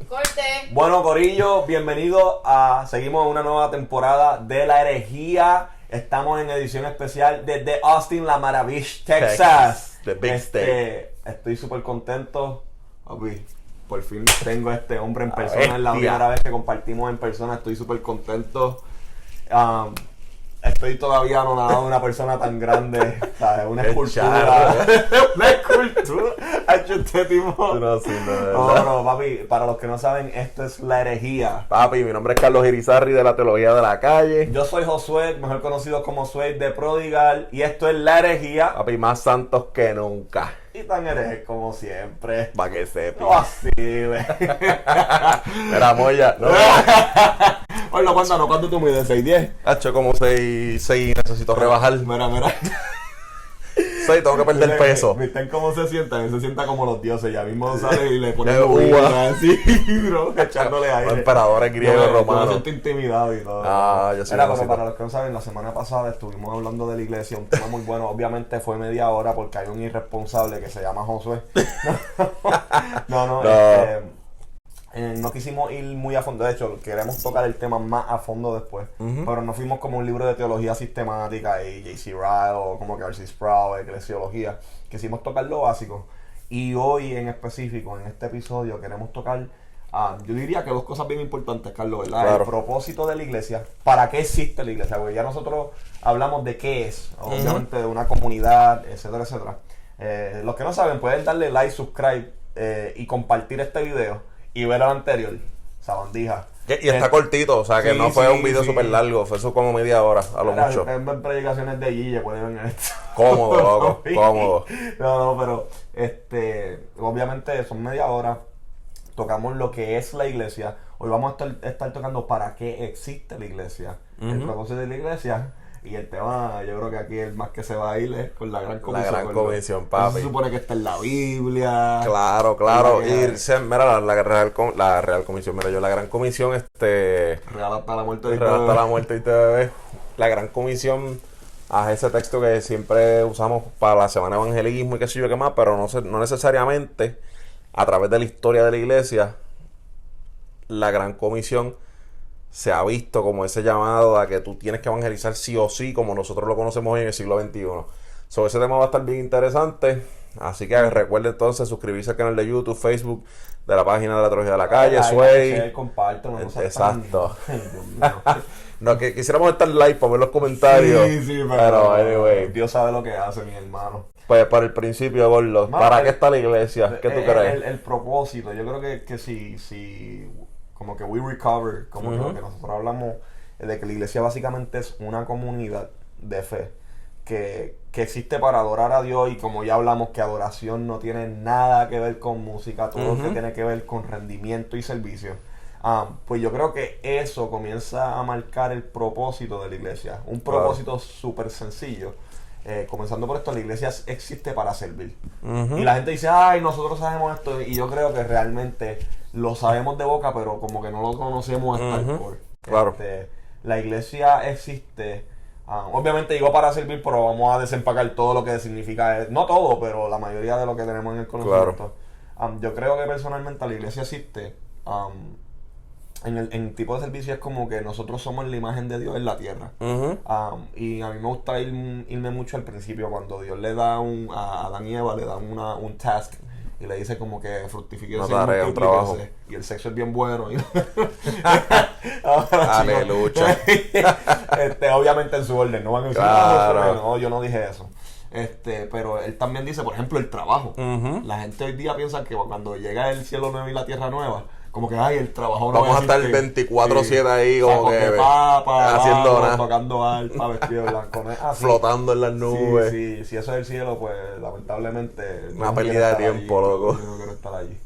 Corte. Bueno, corillo, bienvenido a... Seguimos en una nueva temporada de La Herejía. Estamos en edición especial desde Austin, La Maravilla, Texas. The Big State. Estoy súper contento. Papi, por fin tengo a este hombre en persona. Es la primera vez que compartimos en persona. Estoy súper contento. Estoy todavía anonadado de una persona tan grande, ¿sabes? Una escultura. Una escultura. Este tipo. No, papi, para los que no saben, esto es La Herejía. Papi, mi nombre es Carlos Irizarry de la Teología de la Calle. Yo soy Josué, mejor conocido como Sway de Prodigal, y esto es La Herejía. Papi, más santos que nunca. Y tan herejes como siempre. Pa' que sepa. No así, güey. Mira, Moya. No. Oye, ¿cuánto tú mides? ¿6'10"? Hacho, como 6'6", necesito rebajar. Mira. 6, tengo que perder peso. ¿Viste cómo se sientan? Él se sienta como los dioses. Ya mismo sale y le pone uva así, bro, echándole aire. Los emperadores griegos romanos. Yo me siento intimidado y todo. Yo sí. Pero para los que no saben, la semana pasada estuvimos hablando de la iglesia, un tema muy bueno. Obviamente fue media hora porque hay un irresponsable que se llama Josué. No quisimos ir muy a fondo. De hecho, queremos tocar el tema más a fondo después. Pero no fuimos como un libro de teología sistemática y J.C. Ryle o como que R.C. Sproul, eclesiología. Quisimos tocar lo básico. Y hoy en específico, en este episodio, queremos tocar, yo diría que dos cosas bien importantes, Carlos, ¿verdad? Claro. El propósito de la iglesia. ¿Para qué existe la iglesia? Porque ya nosotros hablamos de qué es, obviamente de una comunidad, etcétera, etcétera. Los que no saben pueden darle like, subscribe y compartir este video. Y ver el anterior, sabandija. Y está cortito, o sea que sí, no fue un video sí. súper largo, fue eso como media hora, a lo mucho. En predicaciones de Guille pueden ver esto. Cómodo, loco, cómodo. No, pero obviamente son media hora. Tocamos lo que es la iglesia. Hoy vamos a estar tocando para qué existe la iglesia. El propósito de la iglesia. Y el tema, yo creo que aquí el más que se va a ir es con la gran comisión. La gran comisión, papi. Se supone que está en la Biblia. Claro. Mira, la Real Comisión, mira, la gran comisión, Real hasta la muerte de Real hasta la muerte y te bebé. La gran comisión, ese texto que siempre usamos para la semana de evangelismo y qué sé yo qué más, pero no necesariamente a través de la historia de la iglesia, la gran comisión se ha visto como ese llamado a que tú tienes que evangelizar sí o sí, como nosotros lo conocemos hoy en el siglo XXI. Sobre ese tema va a estar bien interesante. Así que recuerden entonces suscribirse al canal de YouTube, Facebook, de la página de la Teología de la Calle, Sway. Compartan, exacto. No, que quisiéramos estar live para ver los comentarios. Sí, pero anyway. Dios sabe lo que hace, mi hermano. Pues para el principio, Gordo, ¿para qué está la iglesia? ¿Qué tú crees? El propósito, yo creo que si como que we recover, como que lo que nosotros hablamos de que la iglesia básicamente es una comunidad de fe que existe para adorar a Dios, y como ya hablamos que adoración no tiene nada que ver con música, todo lo que tiene que ver con rendimiento y servicio. Pues yo creo que eso comienza a marcar el propósito de la iglesia, un propósito súper sencillo. Comenzando por esto, la iglesia existe para servir. Y la gente dice, ay, nosotros sabemos esto, y yo creo que realmente lo sabemos de boca, pero como que no lo conocemos hasta el core. Claro. La iglesia existe, obviamente digo para servir, pero vamos a desempacar todo lo que significa, no todo, pero la mayoría de lo que tenemos en el conocimiento. Claro. Yo creo que personalmente la iglesia existe en tipo de servicio, es como que nosotros somos la imagen de Dios en la tierra. Y a mí me gusta irme mucho al principio, cuando Dios le da a Adán y Eva le da un task y le dice como que fructifique un trabajo, y el sexo es bien bueno. Aleluya. Obviamente en su orden, no van a decir, claro. no, yo no dije eso. Pero él también dice, por ejemplo, el trabajo. La gente hoy día piensa que cuando llega el cielo nuevo y la tierra nueva, como que el trabajo no vamos a estar 24/7 ahí como que haciendo nada, tocando arpa, vestido de blanco, flotando en las nubes. Si eso es el cielo, pues lamentablemente una pérdida de tiempo, loco. Yo no quiero estar allí.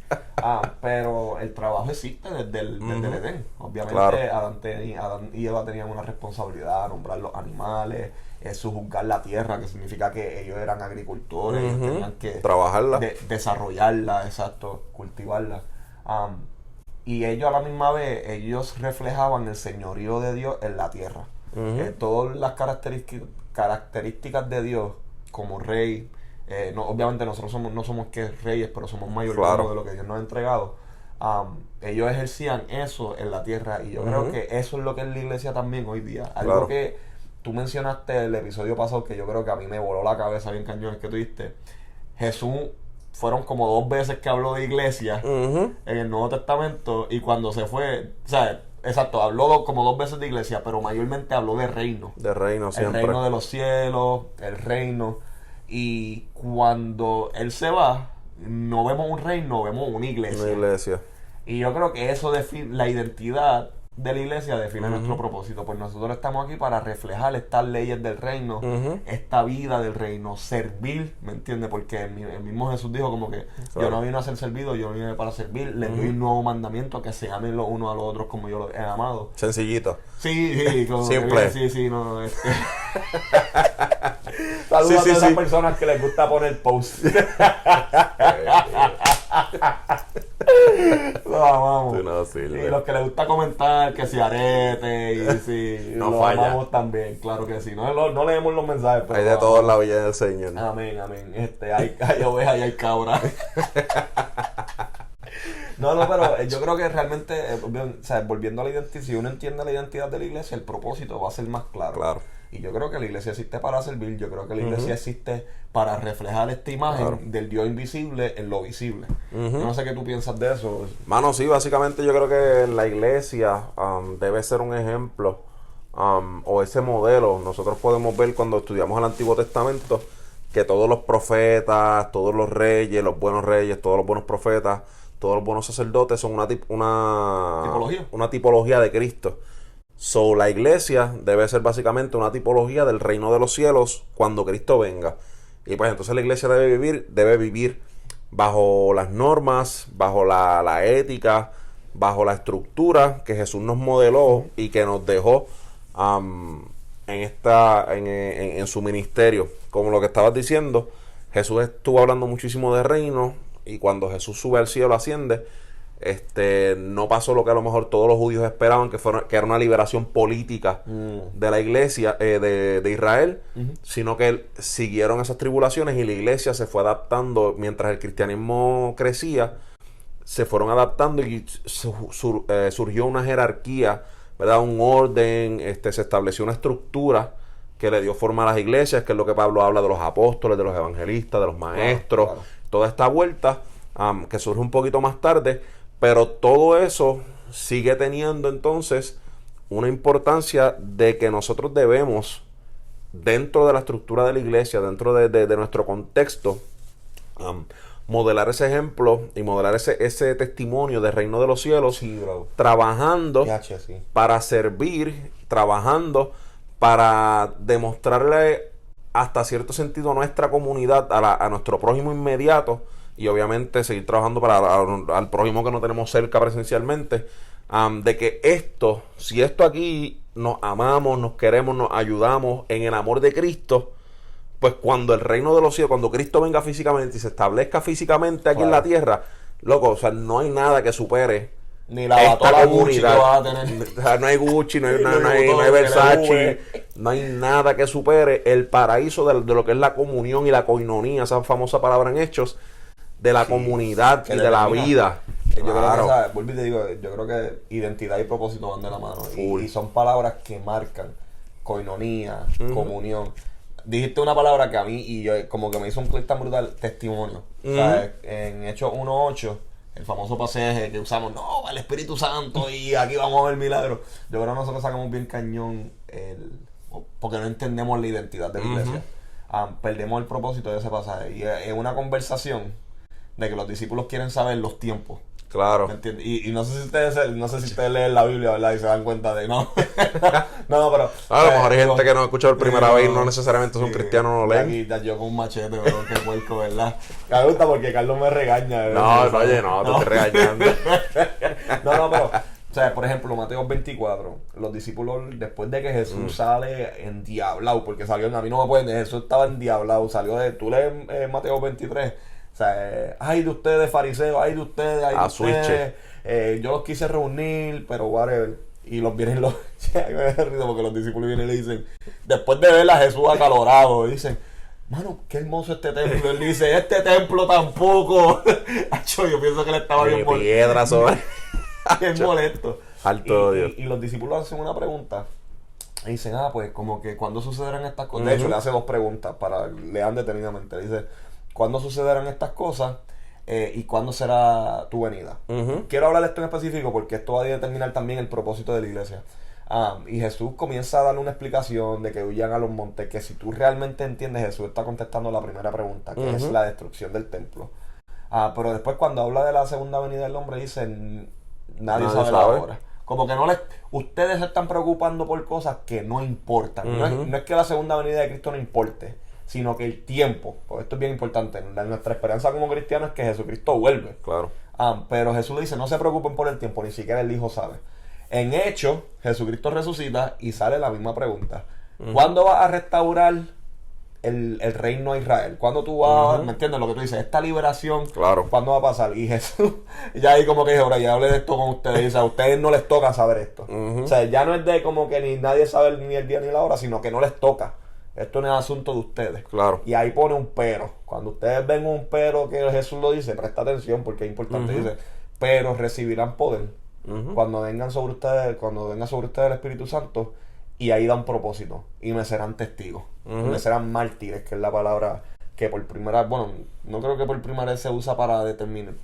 Pero el trabajo existe desde el Edén. Obviamente, claro. Adán y Eva tenían una responsabilidad, nombrar los animales, sujuzgar la tierra, que significa que ellos eran agricultores, ellos tenían que trabajarla, desarrollarla, exacto, cultivarla. Y ellos a la misma vez, ellos reflejaban el señorío de Dios en la tierra. Todas las características de Dios como rey, obviamente nosotros no somos que reyes, pero somos mayordomos de lo que Dios nos ha entregado. ellos ejercían eso en la tierra, y yo creo que eso es lo que es la iglesia también hoy día. Algo Claro. que tú mencionaste el episodio pasado, que yo creo que a mí me voló la cabeza bien cañón, es que tú dijiste, Jesús fueron como 2 veces que habló de iglesia en el Nuevo Testamento, y cuando se fue, o sea, exacto, habló como 2 veces de iglesia, pero mayormente habló de reino. De reino siempre. El reino de los cielos, el reino. Y cuando él se va, no vemos un reino, vemos una iglesia. Una iglesia. Y yo creo que eso define la identidad de la iglesia, define nuestro propósito. Pues nosotros estamos aquí para reflejar estas leyes del reino, esta vida del reino, servir, ¿me entiendes? Porque el mismo Jesús dijo como que yo no vine a ser servido, yo vine para servir. Les doy un nuevo mandamiento, que se amen los unos a los otros como yo los he amado. Sencillito. Sí, como simple. Sí, no. Saludos a esas personas que les gusta poner post. Lo amamos. Y los que les gusta comentar, que si arete, y si no lo falla. amamos también, claro que sí. No leemos los mensajes, pero hay de todo en la villa del Señor. Amén. Hay ovejas y hay cabras. No, pero yo creo que realmente, o sea, volviendo a la identidad, si uno entiende la identidad de la iglesia, el propósito va a ser más claro. Claro. Y yo creo que la iglesia existe para servir, yo creo que la iglesia existe para reflejar esta imagen del Dios invisible en lo visible. Yo no sé qué tú piensas de eso. Mano, sí, básicamente yo creo que la iglesia debe ser un ejemplo o ese modelo. Nosotros podemos ver cuando estudiamos el Antiguo Testamento que todos los profetas, todos los reyes, los buenos reyes, todos los buenos profetas, todos los buenos sacerdotes son una tipología de Cristo. So, la iglesia debe ser básicamente una tipología del reino de los cielos cuando Cristo venga. Y pues entonces la iglesia debe vivir bajo las normas, bajo la ética, bajo la estructura que Jesús nos modeló y que nos dejó en su ministerio. Como lo que estabas diciendo, Jesús estuvo hablando muchísimo de reino, y cuando Jesús sube al cielo, asciende, no pasó lo que a lo mejor todos los judíos esperaban, que era una liberación política de la iglesia de Israel, sino que siguieron esas tribulaciones y la iglesia se fue adaptando. Mientras el cristianismo crecía, se fueron adaptando y surgió una jerarquía, ¿verdad? Un orden, se estableció una estructura que le dio forma a las iglesias, que es lo que Pablo habla de los apóstoles, de los evangelistas, de los maestros, claro. Toda esta vuelta que surge un poquito más tarde. Pero todo eso sigue teniendo entonces una importancia de que nosotros debemos, dentro de la estructura de la iglesia, dentro de nuestro contexto, modelar ese ejemplo y modelar ese testimonio del reino de los cielos, trabajando para servir, trabajando para demostrarle hasta cierto sentido a nuestra comunidad, a nuestro prójimo inmediato, y obviamente seguir trabajando al prójimo que no tenemos cerca presencialmente, de que si esto aquí nos amamos, nos queremos, nos ayudamos en el amor de Cristo, pues cuando el reino de los cielos, cuando Cristo venga físicamente y se establezca físicamente aquí en la tierra, loco, o sea, no hay nada que supere ni la batola Gucci que vas a tener. O sea, no hay Gucci, no hay Versace, no hay nada que supere el paraíso de lo que es la comunión y la koinonía, esa famosa palabra en Hechos, de la comunidad y de la vida. Yo creo que, vuelvo y te digo, yo creo que identidad y propósito van de la mano. Y son palabras que marcan koinonía, comunión. Dijiste una palabra que a mí, y yo como que me hizo un clic tan brutal, testimonio. O sea, en Hechos 1:8, el famoso pasaje que usamos, no, el Espíritu Santo y aquí vamos a ver milagros. Yo creo que nosotros sacamos bien cañón porque no entendemos la identidad de la iglesia. Perdemos el propósito de ese pasaje. Y es una conversación de que los discípulos quieren saber los tiempos. Claro. ¿Me entiendes? Y no sé si ustedes leen la Biblia, ¿verdad? Y se dan cuenta de no. No, pero a lo mejor hay gente que no ha escuchado por primera vez y no necesariamente son cristianos, no lo leen. Aquí yo con un machete, pero qué puerco, ¿verdad? Me gusta porque Carlos me regaña. ¿Verdad? No, oye, no, te estoy regañando. No, pero, o sea, por ejemplo, Mateo 24, los discípulos, después de que Jesús sale endiablado, porque salió, a mí no me pueden, Jesús estaba endiablado, tú lees Mateo 23. O sea, ay de ustedes fariseos, ay de ustedes, yo los quise reunir, pero whatever. Y los vienen porque los discípulos vienen y le dicen, después de ver a Jesús acalorado, dicen, mano, qué hermoso este templo. Él dice, este templo tampoco. Acho, yo pienso que le estaba bien molesto. Piedra sobre. Bien molesto. Alto Dios. Y los discípulos hacen una pregunta. Y dicen, pues como que ¿cuándo sucederán estas cosas? De hecho, le hace dos preguntas para lean detenidamente. Dice, ¿cuándo sucederán estas cosas? ¿Y cuándo será tu venida? Quiero hablar de esto en específico porque esto va a determinar también el propósito de la iglesia. Y Jesús comienza a darle una explicación de que huyan a los montes, que si tú realmente entiendes, Jesús está contestando la primera pregunta, que es la destrucción del templo. Pero después cuando habla de la segunda venida del hombre, dice, nadie sabe la hora. Como que ustedes se están preocupando por cosas que no importan. No es que la segunda venida de Cristo no importe, sino que el tiempo, pues esto es bien importante, nuestra esperanza como cristianos es que Jesucristo vuelve. Claro. Pero Jesús le dice, no se preocupen por el tiempo, ni siquiera el Hijo sabe. En Hechos, Jesucristo resucita y sale la misma pregunta. ¿Cuándo vas a restaurar el reino a Israel? ¿Cuándo tú vas, me entiendes lo que tú dices? Esta liberación, claro. ¿cuándo va a pasar? Y Jesús, ya ahí como que dice, ahora ya hablé de esto con ustedes. Dice, a ustedes no les toca saber esto. O sea, ya no es de como que ni nadie sabe ni el día ni la hora, sino que no les toca. Esto no es asunto de ustedes. Claro. Y ahí pone un pero. Cuando ustedes ven un pero que Jesús lo dice, presta atención porque es importante. Dice, pero recibirán poder cuando venga sobre ustedes el Espíritu Santo, y ahí da un propósito. Y me serán testigos. Y me serán mártires, que es la palabra que por primera vez, bueno, no creo que por primera vez se usa para determinar,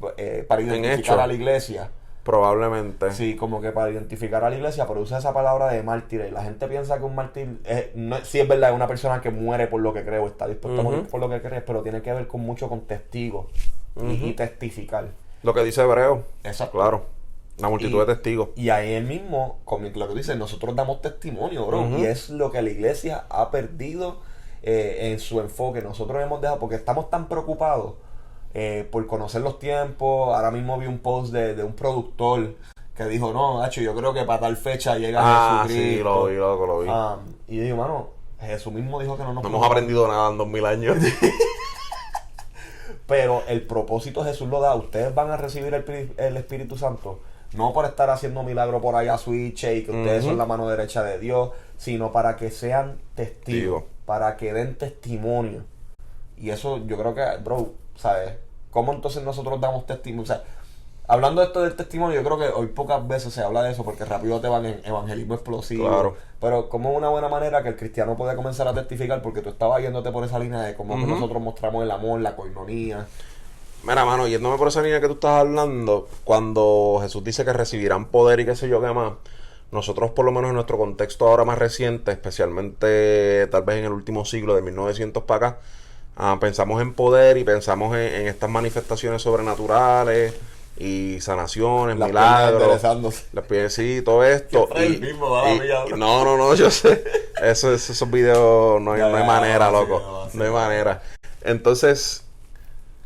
para identificar a la iglesia. Probablemente. Sí, como que para identificar a la iglesia, pero usa esa palabra de mártir. Y la gente piensa que un mártir, sí es verdad, es una persona que muere por lo que cree o está dispuesta a morir por lo que cree, pero tiene que ver con mucho con testigos y testificar. Lo que dice Hebreo. Exacto. Claro. Una multitud de testigos. Y ahí él mismo, con lo que dice, nosotros damos testimonio, bro. Y es lo que la iglesia ha perdido en su enfoque. Nosotros hemos dejado, porque estamos tan preocupados por conocer los tiempos. Ahora mismo vi un post de un productor que dijo, no, Nacho, yo creo que para tal fecha llega Jesucristo. Sí, lo vi, loco, lo vi. Y yo digo, mano, Jesús mismo dijo que no hemos aprendido nada en 2000 años. Pero el propósito Jesús lo da. Ustedes van a recibir el Espíritu Santo, no por estar haciendo milagro por allá switch y que ustedes son la mano derecha de Dios, sino para que sean testigos, para que den testimonio. Y eso yo creo que, bro, ¿sabes? ¿Cómo entonces nosotros damos testimonio? O sea, hablando de esto del testimonio, yo creo que hoy pocas veces se habla de eso porque rápido te van en evangelismo explosivo. Claro. Pero como una buena manera que el cristiano puede comenzar a testificar, porque tú estabas yéndote por esa línea de cómo que nosotros mostramos el amor, la coinonía. Mira, mano, yéndome por esa línea que tú estás hablando, cuando Jesús dice que recibirán poder y qué sé yo qué más, nosotros por lo menos en nuestro contexto ahora más reciente, especialmente tal vez en el último siglo de 1900 para acá, pensamos en poder y pensamos en estas manifestaciones sobrenaturales y sanaciones, las milagros, las piernas, sí, todo esto. No, yo sé. Esos videos no hay manera, loco. No hay manera. Entonces,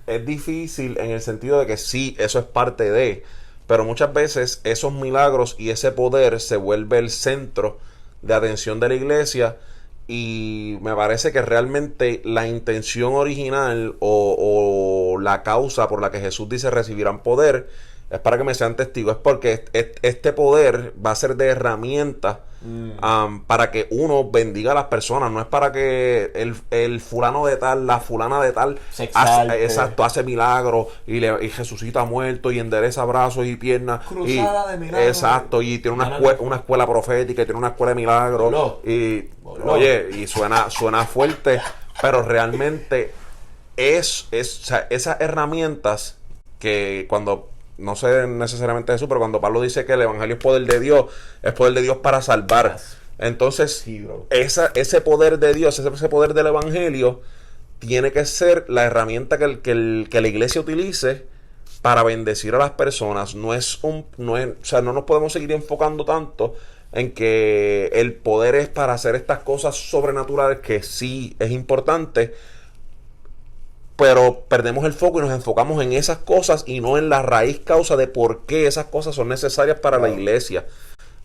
es difícil en el sentido de que sí, eso es parte de, pero muchas veces esos milagros y ese poder se vuelve el centro de atención de la iglesia, y me parece que realmente la intención original o la causa por la que Jesús dice recibirán poder es para que me sean testigos, es porque este poder va a ser de herramienta para que uno bendiga a las personas. No es para que el fulano de tal, la fulana de tal hace milagros y Jesucito ha muerto y endereza brazos y piernas cruzada de milagros, exacto, y tiene una escuela profética y tiene una escuela de milagros y oye, y suena fuerte, pero realmente o sea, esas herramientas que cuando, no sé necesariamente eso, pero cuando Pablo dice que el evangelio es poder de Dios para salvar. Entonces, ese poder de Dios, ese poder del evangelio, tiene que ser la herramienta que la iglesia utilice para bendecir a las personas. O sea, no nos podemos seguir enfocando tanto en que el poder es para hacer estas cosas sobrenaturales, que sí es importante, pero perdemos el foco y nos enfocamos en esas cosas y no en la raíz causa de por qué esas cosas son necesarias para la iglesia.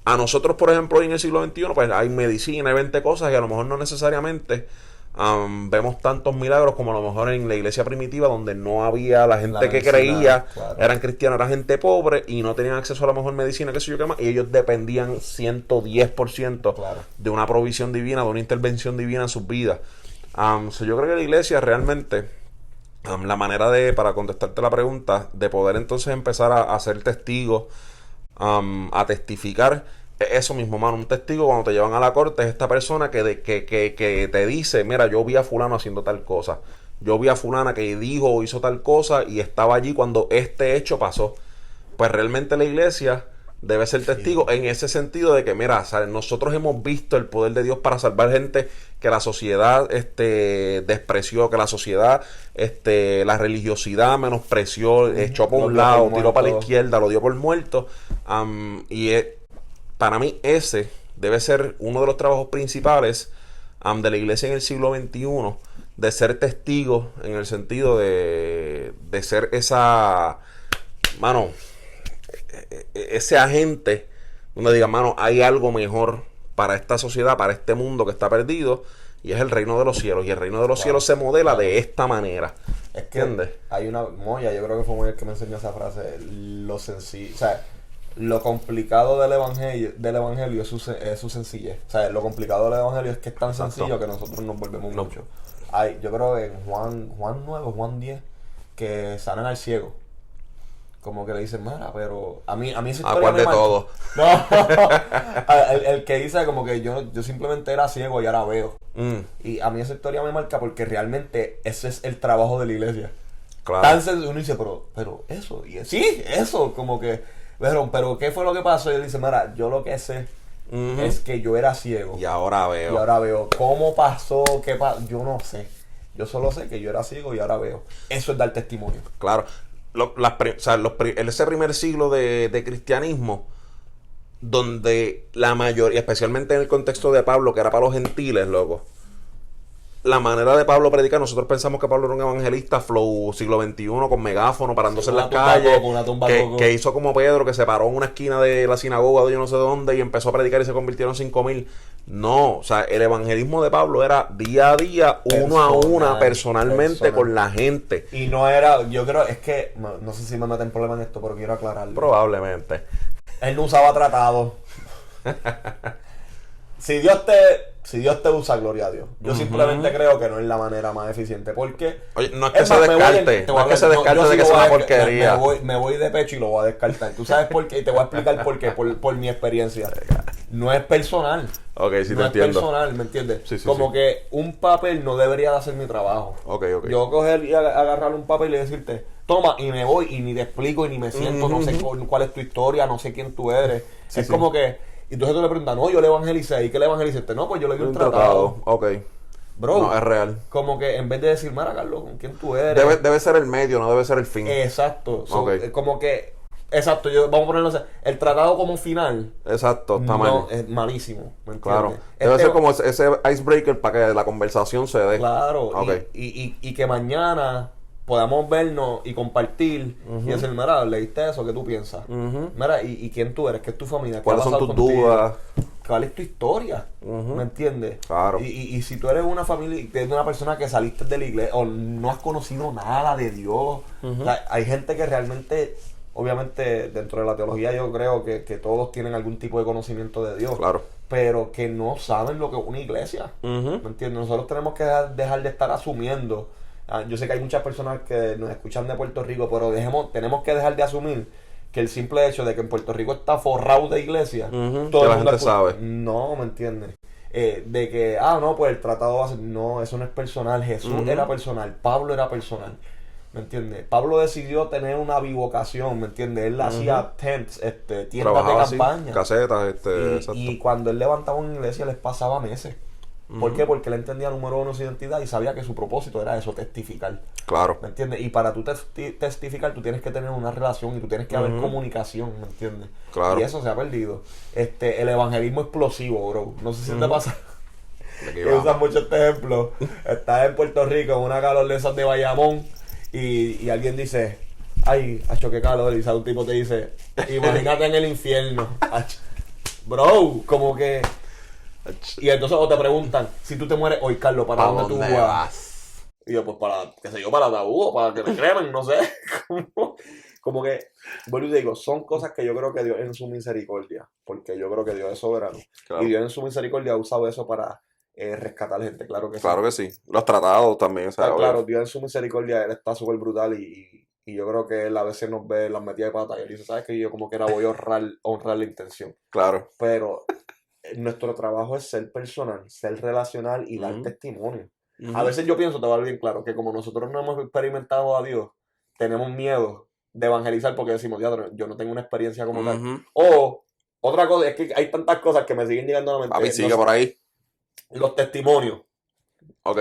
A nosotros, por ejemplo, hoy en el siglo XXI, pues hay medicina, hay 20 cosas, y a lo mejor no necesariamente vemos tantos milagros como a lo mejor en la iglesia primitiva, donde no había la gente que creía, eran cristianos, era gente pobre y no tenían acceso a la mejor medicina, qué sé yo qué más, y ellos dependían 110% de una provisión divina, de una intervención divina en sus vidas. So yo creo que la iglesia realmente, la manera para contestarte la pregunta, de poder entonces empezar a ser testigo, a testificar, es eso mismo, mano. Un testigo cuando te llevan a la corte es esta persona que te dice, mira, yo vi a fulano haciendo tal cosa. Yo vi a fulana que dijo o hizo tal cosa y estaba allí cuando este hecho pasó. Pues realmente la iglesia debe ser testigo en ese sentido de que, mira, ¿sabes? Nosotros hemos visto el poder de Dios para salvar gente que la sociedad despreció, que la sociedad, la religiosidad menospreció, echó por un lado, tiró para la izquierda, lo dio por muerto. Para mí ese debe ser uno de los trabajos principales de la iglesia en el siglo XXI, de ser testigo en el sentido de ser esa, mano, ese agente donde diga, mano, hay algo mejor para esta sociedad, para este mundo que está perdido, y es el reino de los cielos. Y el reino de los cielos se modela de esta manera. Es que ¿entiendes? Hay una Moya, yo creo que fue Moya el que me enseñó esa frase, lo sencillo, o sea, lo complicado del evangelio es su sencillez. O sea, lo complicado del evangelio es que es tan sencillo que nosotros nos volvemos mucho. Yo creo que en Juan 9, Juan 10, que sanan al ciego. Como que le dicen, mira, pero a mí esa historia ¿cuál de todo? No, el que dice como que yo simplemente era ciego y ahora veo. Y a mí esa historia me marca porque realmente ese es el trabajo de la iglesia. Claro. Tan sencillo, uno dice, pero eso, y sí, eso, como que, pero ¿qué fue lo que pasó? Y él dice, mira, yo lo que sé es que yo era ciego. Y ahora veo. ¿Cómo pasó? ¿Qué pasó? Yo no sé. Yo solo sé que yo era ciego y ahora veo. Eso es dar testimonio. Claro. Ese primer siglo de cristianismo, donde la mayoría, especialmente en el contexto de Pablo, que era para los gentiles, loco, la manera de Pablo predicar, nosotros pensamos que Pablo era un evangelista flow siglo XXI con megáfono parándose en las calles, que hizo como Pedro, que se paró en una esquina de la sinagoga de yo no sé dónde y empezó a predicar y se convirtieron 5,000. No, o sea, el evangelismo de Pablo era día a día, uno a uno, personalmente con la gente. Y no era, yo creo, es que, no sé si me meten problema en esto, pero quiero aclararlo. Probablemente. Él no usaba tratado. Si Dios te usa, gloria a Dios. Yo simplemente creo que no es la manera más eficiente. Porque. Oye, no es que se descarte. No es que se descarte de que es una porquería. Me voy de pecho y lo voy a descartar. ¿Tú sabes por qué? Y te voy a explicar por qué. Por mi experiencia. No es personal. Ok, sí, no te entiendo. No es personal, ¿me entiendes? Sí, como que un papel no debería de hacer mi trabajo. Ok. Yo coger y agarrar un papel y decirte, toma, y me voy, y ni te explico, y ni me siento, no sé cuál es tu historia, no sé quién tú eres. Es como que. Y entonces tú le preguntas, no, yo le evangelicé. ¿Y qué le evangelizaste? No, pues yo le di un tratado. Ok. Bro, no, es real. Como que en vez de decir, mira, Carlos, ¿con quién tú eres? Debe ser el medio, no debe ser el fin. Exacto. Como que, exacto, vamos a ponerlo así. El tratado como final. Exacto, está mal. No, es malísimo. ¿Me entiendes? Claro. Debe ser como ese icebreaker para que la conversación se dé. Claro. Okay. Y que mañana podamos vernos y compartir y decir, mira, ¿leíste eso? ¿Qué tú piensas? Mira, ¿y quién tú eres? ¿Qué es tu familia? ¿Cuáles son tus dudas? ¿Cuál es tu historia? ¿Me entiendes? Claro. Y si tú eres una familia, eres una persona que saliste de la iglesia o no has conocido nada de Dios, o sea, hay gente que realmente, obviamente dentro de la teología yo creo que todos tienen algún tipo de conocimiento de Dios. Claro. Pero que no saben lo que es una iglesia. ¿Me entiendes? Nosotros tenemos que dejar de estar asumiendo. Yo sé que hay muchas personas que nos escuchan de Puerto Rico, pero tenemos que dejar de asumir que el simple hecho de que en Puerto Rico está forrado de iglesia, todo el mundo sabe. No, ¿me entiendes? De que, no, pues el tratado va a ser. No, eso no es personal. Jesús era personal, Pablo era personal. ¿Me entiendes? Pablo decidió tener una bivocación, ¿me entiendes? Él hacía tents, tiendas trabajaba de campaña. Así, casetas, y cuando él levantaba una iglesia les pasaba meses. ¿Por qué? Porque él entendía, número uno, su identidad y sabía que su propósito era eso, testificar. Claro. ¿Me entiendes? Y para tú testificar, tú tienes que tener una relación y tú tienes que haber comunicación, ¿me entiendes? Claro. Y eso se ha perdido. El evangelismo explosivo, bro. No sé si te pasa. Que usan mucho este ejemplo. Estás en Puerto Rico, en una calor de esas de Bayamón, y alguien dice, ay, acho, qué calor. Y un tipo te dice, imagínate en el infierno. Bro, como que. Y entonces o te preguntan, si tú te mueres hoy, Carlos, ¿para dónde tú vas? Y yo, pues para, qué sé yo, para Ataúd, o para que me cremen, no sé. como que, bueno, y te digo, son cosas que yo creo que Dios en su misericordia, porque yo creo que Dios es soberano. Claro. Y Dios en su misericordia ha usado eso para rescatar gente, claro que sí. Claro que sí. Los tratados también, o sea, Claro, Dios en su misericordia, Él está súper brutal y yo creo que Él a veces nos ve las metidas de pata y Él dice, ¿sabes qué? Yo como que era voy a honrar la intención. claro. Pero nuestro trabajo es ser personal, ser relacional y dar testimonio. A veces yo pienso, te va a ver bien claro, que como nosotros no hemos experimentado a Dios, tenemos miedo de evangelizar porque decimos, diablo, yo no tengo una experiencia como tal. O otra cosa, es que hay tantas cosas que me siguen llegando a la mente. Papi, sigue por ahí. Los testimonios. Ok.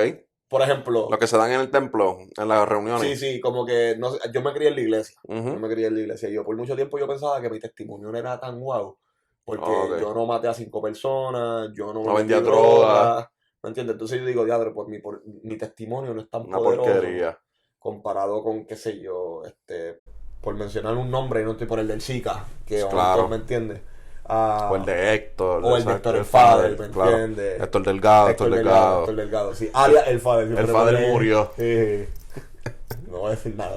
Por ejemplo. Los que se dan en el templo, en las reuniones. Sí, como que no sé, yo me crié en la iglesia. Ujú. Yo me crié en la iglesia. Y yo por mucho tiempo yo pensaba que mi testimonio no era tan guau. Porque yo no maté a 5 personas, yo no vendía vendí droga. ¿Me entiendes? Entonces yo digo, diadre, pues mi testimonio no es tan Una poderoso porquería. comparado con, qué sé yo, por mencionar un nombre y no estoy por el del Zika, que Claro. ¿me entiendes? O el de Héctor. O el de Héctor el Fader, ¿me entiendes? Héctor Delgado, Héctor Delgado, sí. Alias el Fader. El Fader murió. Sí. No voy a decir nada.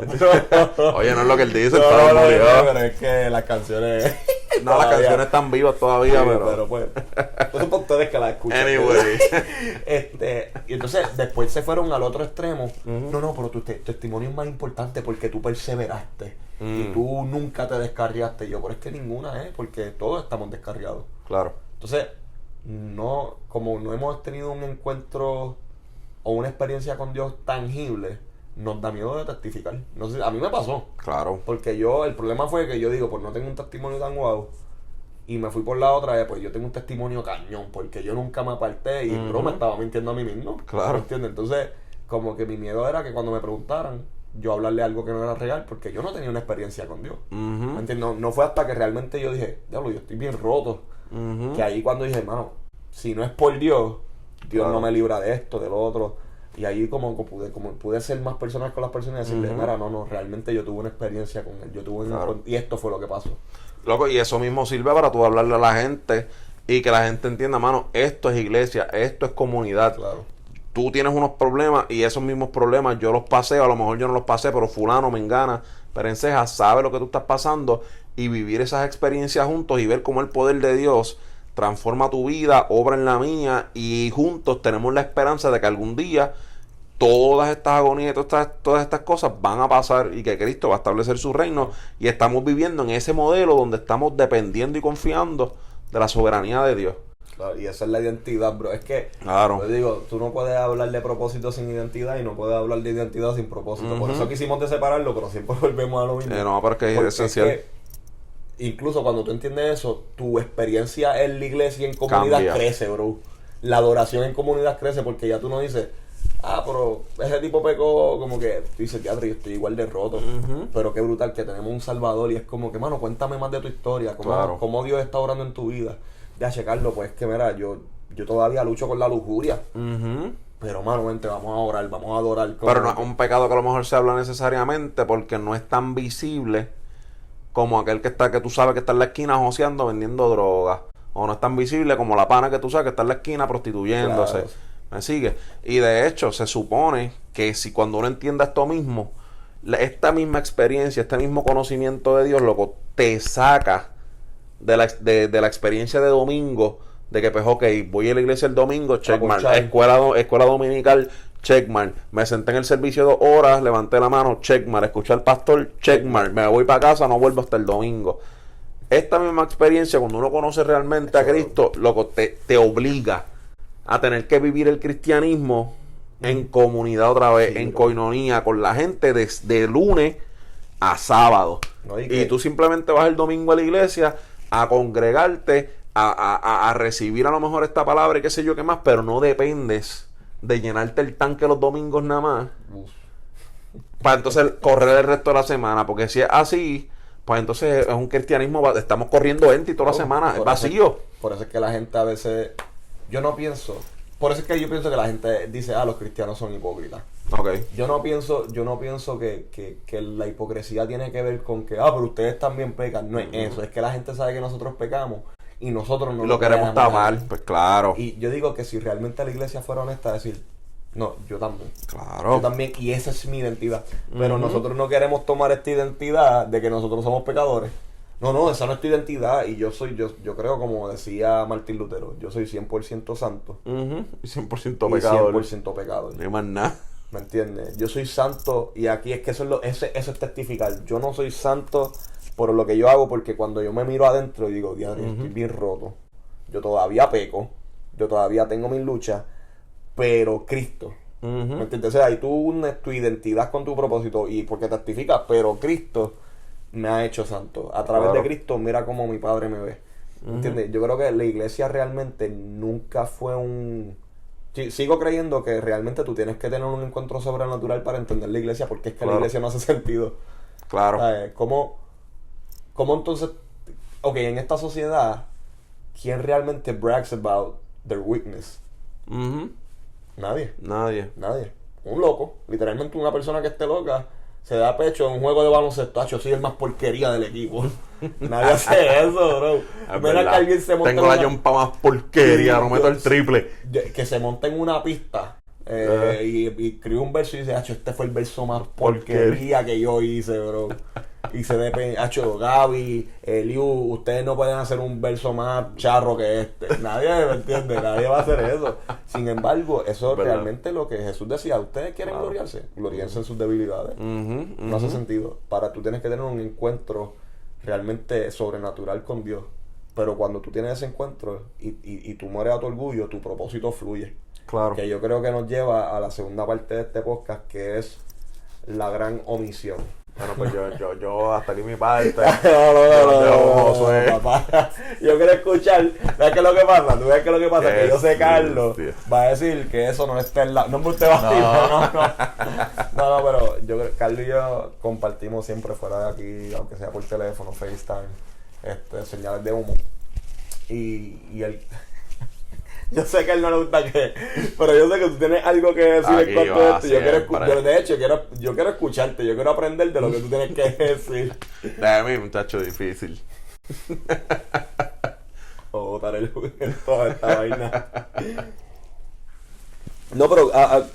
Oye, no es lo que él dice, el Fader murió. Pero es que las canciones... No, las canciones están vivas todavía, sí, pero pues... Eso es para ustedes que las escuchan. Anyway. Y entonces, después se fueron al otro extremo. No, pero tu testimonio es más importante porque tú perseveraste. Y tú nunca te descarriaste. Yo, pero es que ninguna porque todos estamos descarriados. Claro. Entonces, como no hemos tenido un encuentro o una experiencia con Dios tangible, nos da miedo de testificar. No sé, a mí me pasó. Claro. Porque el problema fue que yo digo, pues no tengo un testimonio tan guau. Y me fui por la otra, pues yo tengo un testimonio cañón, porque yo nunca me aparté y me estaba mintiendo a mí mismo. Claro. ¿Me entiendes? Entonces, como que mi miedo era que cuando me preguntaran, yo hablarle algo que no era real, porque yo no tenía una experiencia con Dios. ¿Me entiendes? No fue hasta que realmente yo dije, diablo, yo estoy bien roto. Que ahí cuando dije, hermano, si no es por Dios, Dios no me libra de esto, de lo otro. Y ahí como pude ser más personal con las personas y decirle, mira, no, realmente yo tuve una experiencia con él, y esto fue lo que pasó. Loco, y eso mismo sirve para tú hablarle a la gente y que la gente entienda, mano, esto es iglesia, esto es comunidad. Claro. Tú tienes unos problemas y esos mismos problemas yo los pasé, a lo mejor yo no los pasé, pero fulano, mengana, perenceja, sabe lo que tú estás pasando y vivir esas experiencias juntos y ver cómo el poder de Dios transforma tu vida, obra en la mía y juntos tenemos la esperanza de que algún día todas estas agonías y todas estas cosas van a pasar y que Cristo va a establecer su reino y estamos viviendo en ese modelo donde estamos dependiendo y confiando de la soberanía de Dios. Claro, y esa es la identidad, bro. Es que, claro, yo digo, tú no puedes hablar de propósito sin identidad y no puedes hablar de identidad sin propósito. Por eso quisimos de separarlo, pero siempre volvemos a lo mismo. No, pero es que es esencial. Es que, incluso cuando tú entiendes eso, tu experiencia en la iglesia y en comunidad crece, bro. La adoración en comunidad crece porque ya tú no dices, pero ese tipo pecó, como que tú dices, teatro, yo estoy igual de roto. Pero qué brutal que tenemos un Salvador y es como que, mano, cuéntame más de tu historia, cómo Dios está orando en tu vida. Ya checarlo, pues que mira, yo todavía lucho con la lujuria. Pero, mano, vente, vamos a orar, vamos a adorar. Pero no es un pecado que a lo mejor se habla necesariamente porque no es tan visible como aquel que tú sabes que está en la esquina joseando vendiendo drogas. O no es tan visible como la pana que tú sabes que está en la esquina prostituyéndose. Claro. ¿Me sigue? Y de hecho, se supone que si cuando uno entienda esto mismo, esta misma experiencia, este mismo conocimiento de Dios, loco, te saca de la experiencia de domingo, de que pues ok, voy a la iglesia el domingo, checkmark, escuela dominical, checkmark, me senté en el servicio 2 horas, levanté la mano, checkmark, escuché al pastor, checkmark, me voy para casa, no vuelvo hasta el domingo. Esta misma experiencia, cuando uno conoce realmente a Cristo, loco, te obliga a tener que vivir el cristianismo en comunidad otra vez, en coinonía, con la gente de lunes a sábado. Y tú simplemente vas el domingo a la iglesia a congregarte, a recibir a lo mejor esta palabra y qué sé yo qué más, pero no dependes de llenarte el tanque los domingos nada más para entonces correr el resto de la semana, porque si es así, pues entonces es un cristianismo, estamos corriendo toda la semana, es vacío. Por eso es que la gente a veces, por eso es que yo pienso que la gente dice, los cristianos son hipócritas. Okay. Yo no pienso que la hipocresía tiene que ver con que, pero ustedes también pecan. No es eso, es que la gente sabe que nosotros pecamos y nosotros no lo queremos tapar, pues claro. Y yo digo que si realmente la iglesia fuera honesta, decir, no, yo también. Claro. Yo también, y esa es mi identidad. Pero nosotros no queremos tomar esta identidad de que nosotros somos pecadores No, esa no es tu identidad. Y yo creo, como decía Martín Lutero, yo soy 100% santo. Y 100% Y pecador. 100% pecador. No hay más nada. ¿Me entiendes? Yo soy santo y aquí es que eso es testificar. Yo no soy santo por lo que yo hago, porque cuando yo me miro adentro y digo, diablo, estoy bien roto. Yo todavía peco, yo todavía tengo mis luchas, pero Cristo. ¿Me entiendes? O sea, ahí tú unes tu identidad con tu propósito y porque testificas, pero Cristo me ha hecho santo. A través de Cristo, mira cómo mi Padre me ve. ¿Me entiendes? Yo creo que la iglesia realmente nunca fue un... Sigo creyendo que realmente tú tienes que tener un encuentro sobrenatural para entender la iglesia, porque es que la iglesia no hace sentido. Claro. ¿Cómo entonces... Ok, en esta sociedad, ¿quién realmente brags about their weakness? Nadie. Un loco, literalmente una persona que esté loca, se da pecho en un juego de baloncesto. Yo soy el más porquería del equipo. Nadie hace eso, bro. Mira que alguien se monta. Tengo la jumpa más porquería, no meto el triple. Que se monta en una pista y escribe un verso y dice, este fue el verso más porquería que yo hice, bro. Y se ve, Gaby, Eliu, ustedes no pueden hacer un verso más charro que este. Nadie me entiende, nadie va a hacer eso. Sin embargo, eso es realmente lo que Jesús decía. Ustedes quieren gloriarse, gloriarse en sus debilidades. No hace sentido. Tú tienes que tener un encuentro realmente sobrenatural con Dios. Pero cuando tú tienes ese encuentro y tú mueres a tu orgullo, tu propósito fluye. Claro. Que yo creo que nos lleva a la segunda parte de este podcast, que es la gran omisión. Bueno, pues yo hasta aquí mi parte. No, papá. Yo quiero escuchar. ¿Sabes qué es lo que pasa? ¿Tú ves qué es lo que pasa? Que yo sé, Carlos va a decir que eso no está en la... No me usted va a decir, no, pero Carlos y yo compartimos siempre fuera de aquí, aunque sea por teléfono, FaceTime, señales de humo. Y él... Yo sé que a él no le gusta pero yo sé que tú tienes algo que decir en cuanto a esto. Yo quiero escucharte, yo quiero aprender de lo que tú tienes que decir. De mí, muchacho, difícil. Botar toda esta vaina. No, pero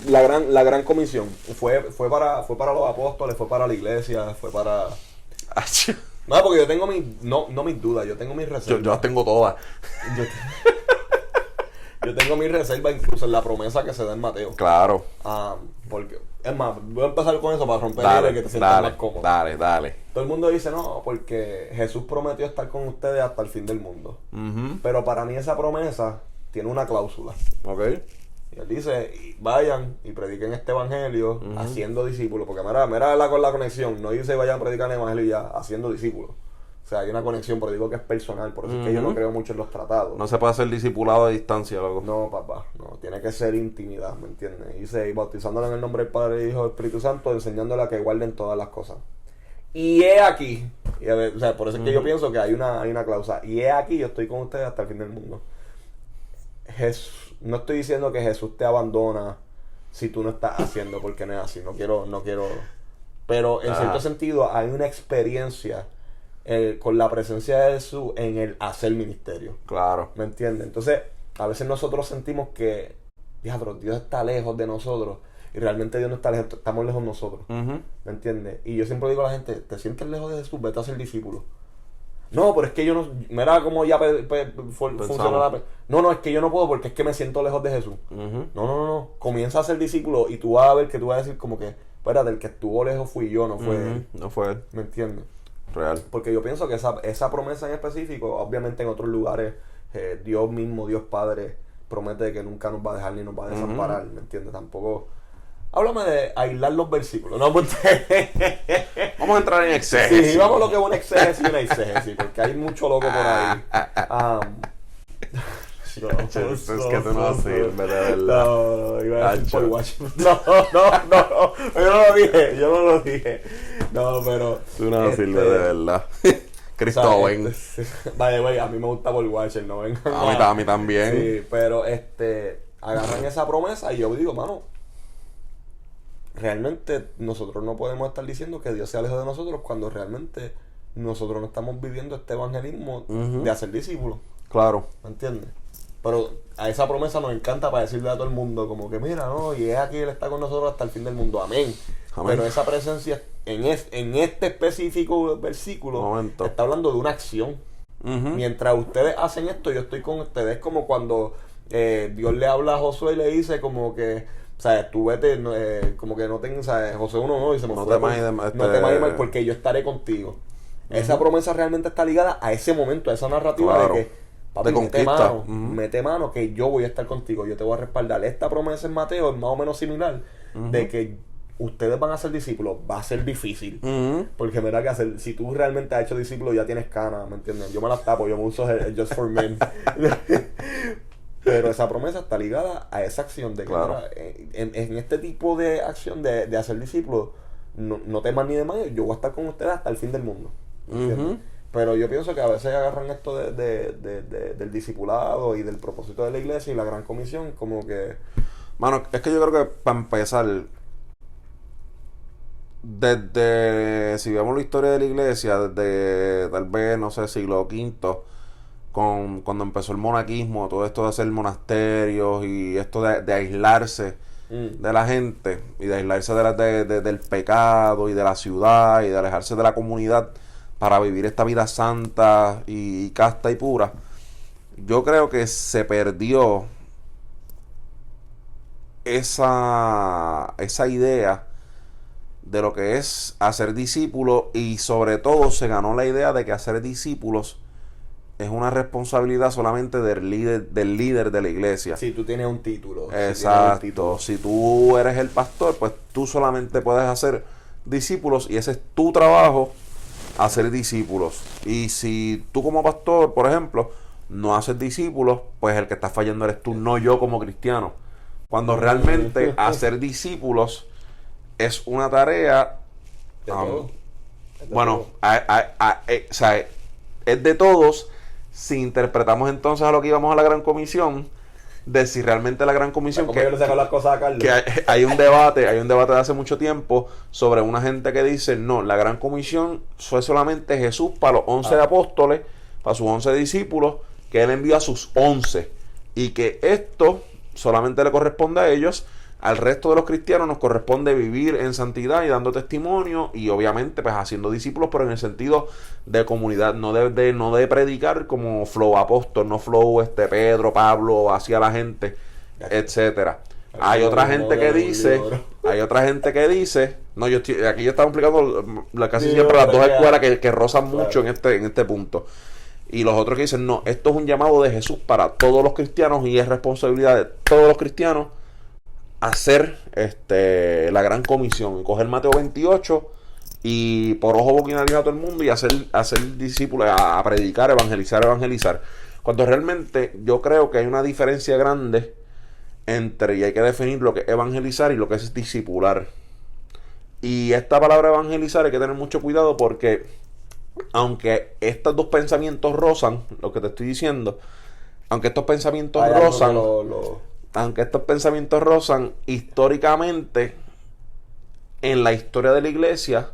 la gran comisión fue para los apóstoles, fue para la iglesia, fue para... No, porque yo tengo mis dudas, yo tengo mis reservas. Yo las tengo todas. Yo tengo mi reserva incluso en la promesa que se da en Mateo. Claro. Porque, es más, voy a empezar con eso para romper el hielo y que te sientas más cómodo. Dale. Todo el mundo dice, no, porque Jesús prometió estar con ustedes hasta el fin del mundo. Pero para mí esa promesa tiene una cláusula. Ok. Y él dice, vayan y prediquen este evangelio haciendo discípulos. Porque mira con la conexión. No dice vayan a predicar el evangelio ya, haciendo discípulos. O sea, hay una conexión, pero digo que es personal. Por eso es que yo no creo mucho en los tratados. No se puede hacer discipulado a distancia, loco. No, papá, no. Tiene que ser intimidad, ¿me entiendes? Dice, y bautizándole en el nombre del Padre, Hijo y Espíritu Santo, enseñándole a que guarden todas las cosas. Y he aquí, o sea, por eso es que yo pienso que hay una cláusula. Y he aquí, yo estoy con ustedes hasta el fin del mundo. No estoy diciendo que Jesús te abandona si tú no estás haciendo, porque no es así. No quiero. Pero en cierto sentido, hay una experiencia con la presencia de Jesús en el hacer ministerio. Claro. ¿Me entiendes? Entonces, a veces nosotros sentimos que, diablo, Dios está lejos de nosotros. Y realmente Dios no está lejos, estamos lejos nosotros. ¿Me entiendes? Y yo siempre digo a la gente, ¿te sientes lejos de Jesús? Vete a ser discípulo. No, pero es que yo no... Mira cómo ya funciona la... No, es que yo no puedo porque es que me siento lejos de Jesús. No. Comienza a ser discípulo y tú vas a ver que tú vas a decir como que, espérate, el que estuvo lejos fui yo, no fue él. No fue él. ¿Me entiendes? Real. Porque yo pienso que esa promesa en específico, obviamente en otros lugares, Dios mismo, Dios Padre, promete que nunca nos va a dejar ni nos va a desamparar, ¿me entiendes? Tampoco... Háblame de aislar los versículos. No, vamos a entrar en exégesis. Sí, vamos a lo que es una exégesis y una exégesis, porque hay mucho loco por ahí. Es que tú no sirves, de verdad. No, iba a decir por Watchmen. No, yo no lo dije. No, pero... Tú no sirves, de verdad. Cristóbal. Vaya, a mí me gusta por Watchmen, no vengan. A mí también. Sí, pero agarran esa promesa y yo digo, mano, realmente nosotros no podemos estar diciendo que Dios sea lejos de nosotros cuando realmente nosotros no estamos viviendo este evangelismo de hacer discípulos. Claro. ¿Me entiendes? Pero a esa promesa nos encanta para decirle a todo el mundo como que mira, no, y es aquí, Él está con nosotros hasta el fin del mundo. Amén. Pero esa presencia en este específico versículo está hablando de una acción. Mientras ustedes hacen esto, yo estoy con ustedes. Es como cuando Dios le habla a Josué y le dice como que, ¿sabes? Tú vete, como que no tengas, ¿sabes? Josué 1 dice, no te vayas mal porque yo estaré contigo. Esa promesa realmente está ligada a ese momento, a esa narrativa de que, papi, mete mano, que yo voy a estar contigo, yo te voy a respaldar. Esta promesa en Mateo es más o menos similar, de que ustedes van a ser discípulos, va a ser difícil. Porque mira que si tú realmente has hecho discípulos, ya tienes canas, ¿me entiendes? Yo me las tapo, yo me uso el Just for Men. Pero esa promesa está ligada a esa acción de que en este tipo de acción de hacer discípulos, no temas ni demás, yo voy a estar con ustedes hasta el fin del mundo. Pero yo pienso que a veces agarran esto del discipulado y del propósito de la iglesia y la gran comisión como que... Mano, es que yo creo que para empezar, si vemos la historia de la iglesia, desde tal vez, no sé, siglo V, cuando empezó el monaquismo, todo esto de hacer monasterios y esto de aislarse de la gente y de aislarse del pecado y de la ciudad y de alejarse de la comunidad para vivir esta vida santa y casta y pura, yo creo que se perdió esa idea de lo que es hacer discípulos, y sobre todo se ganó la idea de que hacer discípulos es una responsabilidad solamente del líder de la iglesia. Si tú tienes un título. Exacto. Si tú eres el pastor, pues tú solamente puedes hacer discípulos y ese es tu trabajo, hacer discípulos. Y si tú como pastor, por ejemplo, no haces discípulos, pues el que está fallando eres tú, no yo como cristiano. Cuando realmente hacer discípulos es una tarea, o sea, es de todos. Si interpretamos entonces a lo que íbamos a la Gran Comisión, de si realmente la Gran Comisión, que hay un debate de hace mucho tiempo sobre una gente que dice, no, la Gran Comisión fue solamente Jesús para los 11 apóstoles, para sus 11 discípulos, que él envió a sus 11, y que esto solamente le corresponde a ellos. Al resto de los cristianos nos corresponde vivir en santidad y dando testimonio y obviamente pues haciendo discípulos, pero en el sentido de comunidad, no de predicar como flow apóstol, no flow Pedro, Pablo, hacia la gente, etcétera. Hay otra gente que dice, no, aquí yo estaba explicando casi siempre las dos escuelas que rozan mucho en este punto. Y los otros que dicen, no, esto es un llamado de Jesús para todos los cristianos y es responsabilidad de todos los cristianos hacer la Gran Comisión, coger Mateo 28 y por ojo, boca y nariz a todo el mundo y hacer discípulos, a predicar, evangelizar. Cuando realmente yo creo que hay una diferencia grande entre, y hay que definir lo que es evangelizar y lo que es discipular. Y esta palabra evangelizar hay que tener mucho cuidado porque aunque estos dos pensamientos rozan, lo que te estoy diciendo, aunque estos pensamientos rozan, históricamente en la historia de la iglesia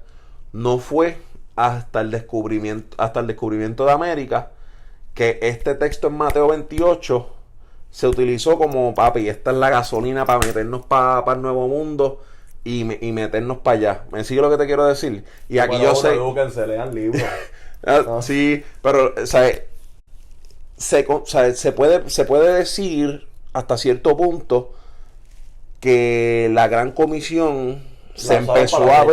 no fue hasta el descubrimiento de América que este texto en Mateo 28 se utilizó como, papi, esta es la gasolina para meternos para el nuevo mundo y meternos para allá. ¿Me sigue lo que te quiero decir? Y aquí yo sé... Se lean libros. Sí, pero se puede decir hasta cierto punto que la Gran Comisión se empezó a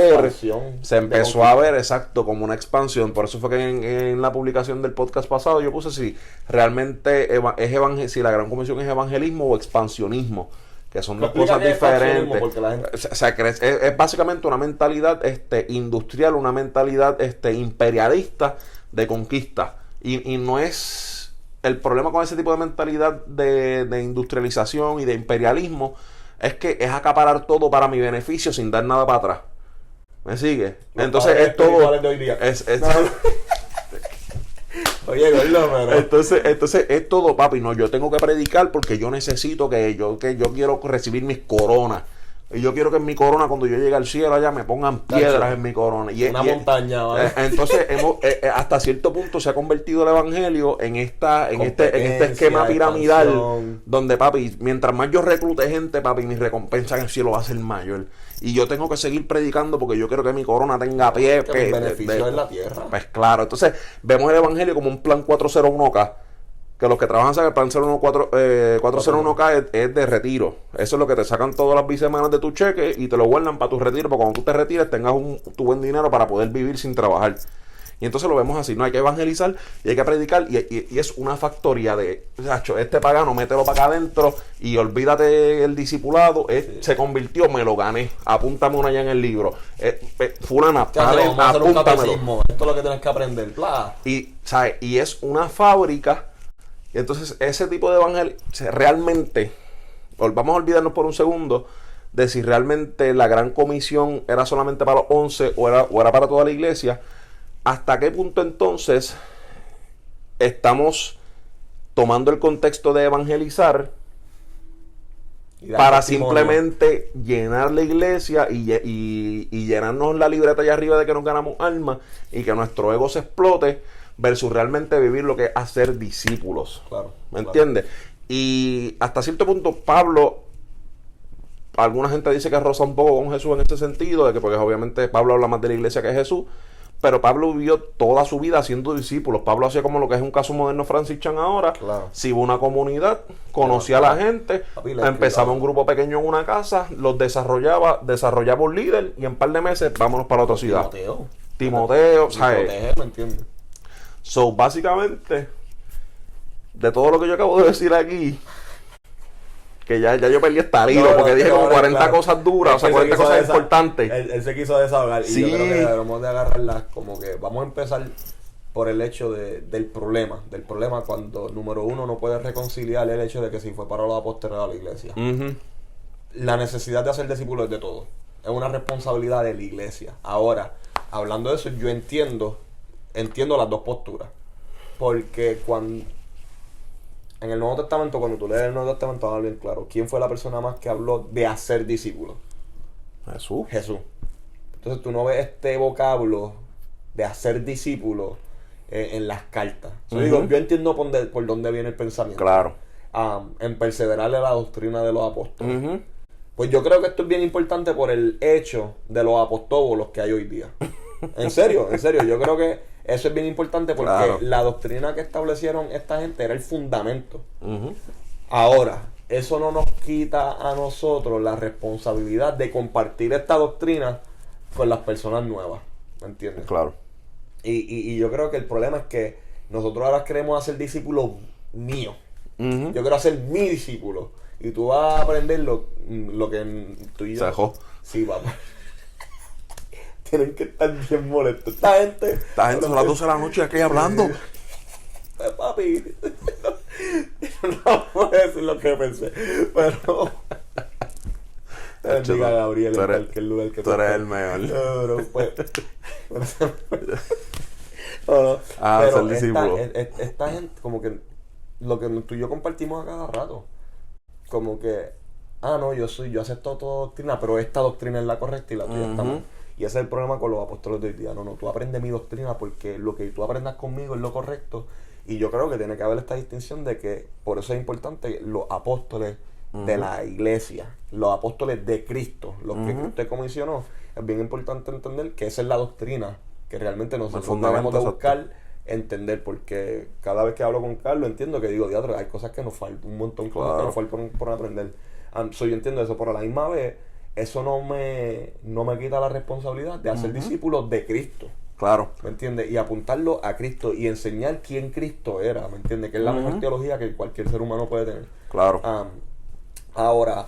ver exacto como una expansión. Por eso fue que en la publicación del podcast pasado yo puse si realmente si la Gran Comisión es evangelismo o expansionismo, que son dos cosas diferentes. O sea, es básicamente una mentalidad industrial, una mentalidad imperialista de conquista, y no es... El problema con ese tipo de mentalidad de industrialización y de imperialismo es que es acaparar todo para mi beneficio sin dar nada para atrás. ¿Me sigue? Entonces es todo... Oye, pero... Entonces es todo, papi. No, yo tengo que predicar porque yo necesito que yo quiero recibir mis coronas. Y yo quiero que en mi corona, cuando yo llegue al cielo allá, me pongan piedras en mi corona. Una montaña, ¿vale? Entonces, hasta cierto punto se ha convertido el evangelio en este esquema piramidal, expansión. donde, papi, mientras más yo reclute gente, papi, mi recompensa en el cielo va a ser mayor. Y yo tengo que seguir predicando porque yo quiero que mi corona tenga pie. Que mi beneficio es la tierra. Pues claro, entonces vemos el evangelio como un plan 401k. Que los que trabajan saben, el plan 401k es de retiro. Eso es lo que te sacan todas las bisemanas de tu cheque y te lo guardan para tu retiro, para cuando tú te retires tengas tu buen dinero para poder vivir sin trabajar. Y entonces lo vemos así, ¿no? Hay que evangelizar y hay que predicar y es una factoría de, Sacho, este pagano, mételo para acá adentro y olvídate el discipulado, se convirtió, me lo gané, apúntame una allá en el libro. Fulana, Vamos a hacer un apúntamelo. catecismo. Esto es lo que tienes que aprender, bla. Y, ¿sabes? Y es una fábrica. Y entonces ese tipo de evangelio realmente, vamos a olvidarnos por un segundo de si realmente la gran comisión era solamente para los 11 o era para toda la iglesia. ¿Hasta qué punto entonces estamos tomando el contexto de evangelizar para simplemente llenar la iglesia y llenarnos la libreta allá arriba de que nos ganamos almas y que nuestro ego se explote? Versus realmente vivir lo que es hacer discípulos. Claro, ¿Me entiendes? Y hasta cierto punto Pablo, alguna gente dice que roza un poco con Jesús en ese sentido, de que porque obviamente Pablo habla más de la iglesia que Jesús, pero Pablo vivió toda su vida haciendo discípulos. Pablo hacía como lo que es un caso moderno Francis Chan ahora. Claro. Se iba a una comunidad, conocía a la gente, Papi, empezaba un grupo pequeño en una casa, los desarrollaba un líder y en un par de meses vámonos para otra ciudad. Timoteo, ¿sabes? ¿Me entiendes? So, básicamente, de todo lo que yo acabo de decir aquí, que ya yo perdí esta hilo, porque dije como 40 cosas duras, o sea, 40 cosas importantes. Él se quiso desahogar Sí. y yo creo que debemos de agarrarlas como que vamos a empezar por el hecho del problema cuando, número uno, no puedes reconciliar el hecho de que si fue para los apóstoles de la iglesia. Ujú. La necesidad de hacer discípulos es de todo. Es una responsabilidad de la iglesia. Ahora, hablando de eso, yo entiendo las dos posturas. Porque cuando en el Nuevo Testamento, cuando tú lees el Nuevo Testamento, va bien claro. ¿Quién fue la persona más que habló de hacer discípulos? Jesús. Entonces tú no ves este vocablo de hacer discípulos en las cartas. Digo, yo entiendo por dónde viene el pensamiento. Claro. En perseverarle a la doctrina de los apóstoles. Ujú. Pues yo creo que esto es bien importante por el hecho de los apostóbolos que hay hoy día. En serio, yo creo que eso es bien importante porque Claro. la doctrina que establecieron esta gente era el fundamento. Ujú. Ahora, eso no nos quita a nosotros la responsabilidad de compartir esta doctrina con las personas nuevas. ¿Me entiendes? Claro. Y yo creo que el problema es que nosotros ahora queremos hacer discípulos míos. Ujú. Yo quiero hacer mi discípulo. Y tú vas a aprender lo que tú y yo. Se dejó. Sí, vamos. Tienen que estar bien molestos. Esta gente son las 12 de la noche aquí hablando. Papi. No voy a decir lo que pensé. Pero. Diga Gabriel en cualquier lugar que tú eres el mejor. Pero pues. No. Pero ser discípulo. esta gente, como que lo que tú y yo compartimos a cada rato. Como que, no, yo acepto toda doctrina, pero esta doctrina es la correcta y la tuya está mal. Y ese es el problema con los apóstoles de hoy día. No, tú aprendes mi doctrina porque lo que tú aprendas conmigo es lo correcto. Y yo creo que tiene que haber esta distinción de que por eso es importante los apóstoles de la iglesia, los apóstoles de Cristo, los que Cristo comisionó. Es bien importante entender que esa es la doctrina que realmente nosotros debemos de buscar entender, porque cada vez que hablo con Carlos entiendo que digo, diablo, hay cosas que nos faltan, un montón de cosas que nos faltan por aprender. Yo entiendo eso, pero a la misma vez eso no me quita la responsabilidad de hacer discípulos de Cristo. Claro. ¿Me entiendes? Y apuntarlo a Cristo y enseñar quién Cristo era, ¿me entiendes? Que es la mejor teología que cualquier ser humano puede tener. Claro. Ahora,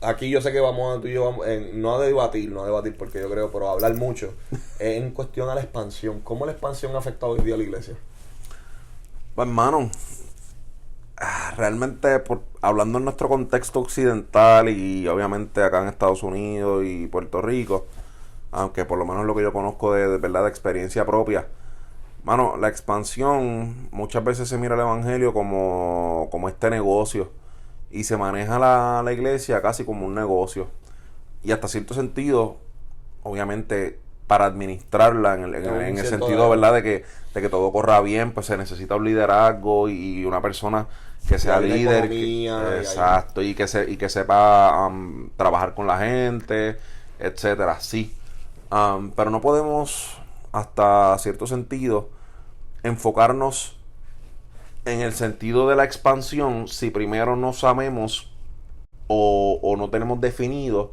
aquí yo sé que tú y yo vamos, no a debatir porque yo creo, pero a hablar mucho, en cuestión a la expansión. ¿Cómo la expansión ha afectado hoy día a la iglesia? Pues hermano, realmente hablando en nuestro contexto occidental y obviamente acá en Estados Unidos y Puerto Rico, aunque por lo menos lo que yo conozco de verdad de experiencia propia, mano, la expansión muchas veces se mira el evangelio como este negocio y se maneja la iglesia casi como un negocio. y hasta cierto sentido, obviamente, para administrarla en el sentido, ¿verdad?, de que todo corra bien, pues se necesita un liderazgo y una persona que sea líder, exacto, y que sepa trabajar con la gente, etcétera, sí. Pero no podemos, hasta cierto sentido, enfocarnos en el sentido de la expansión si primero no sabemos o no tenemos definido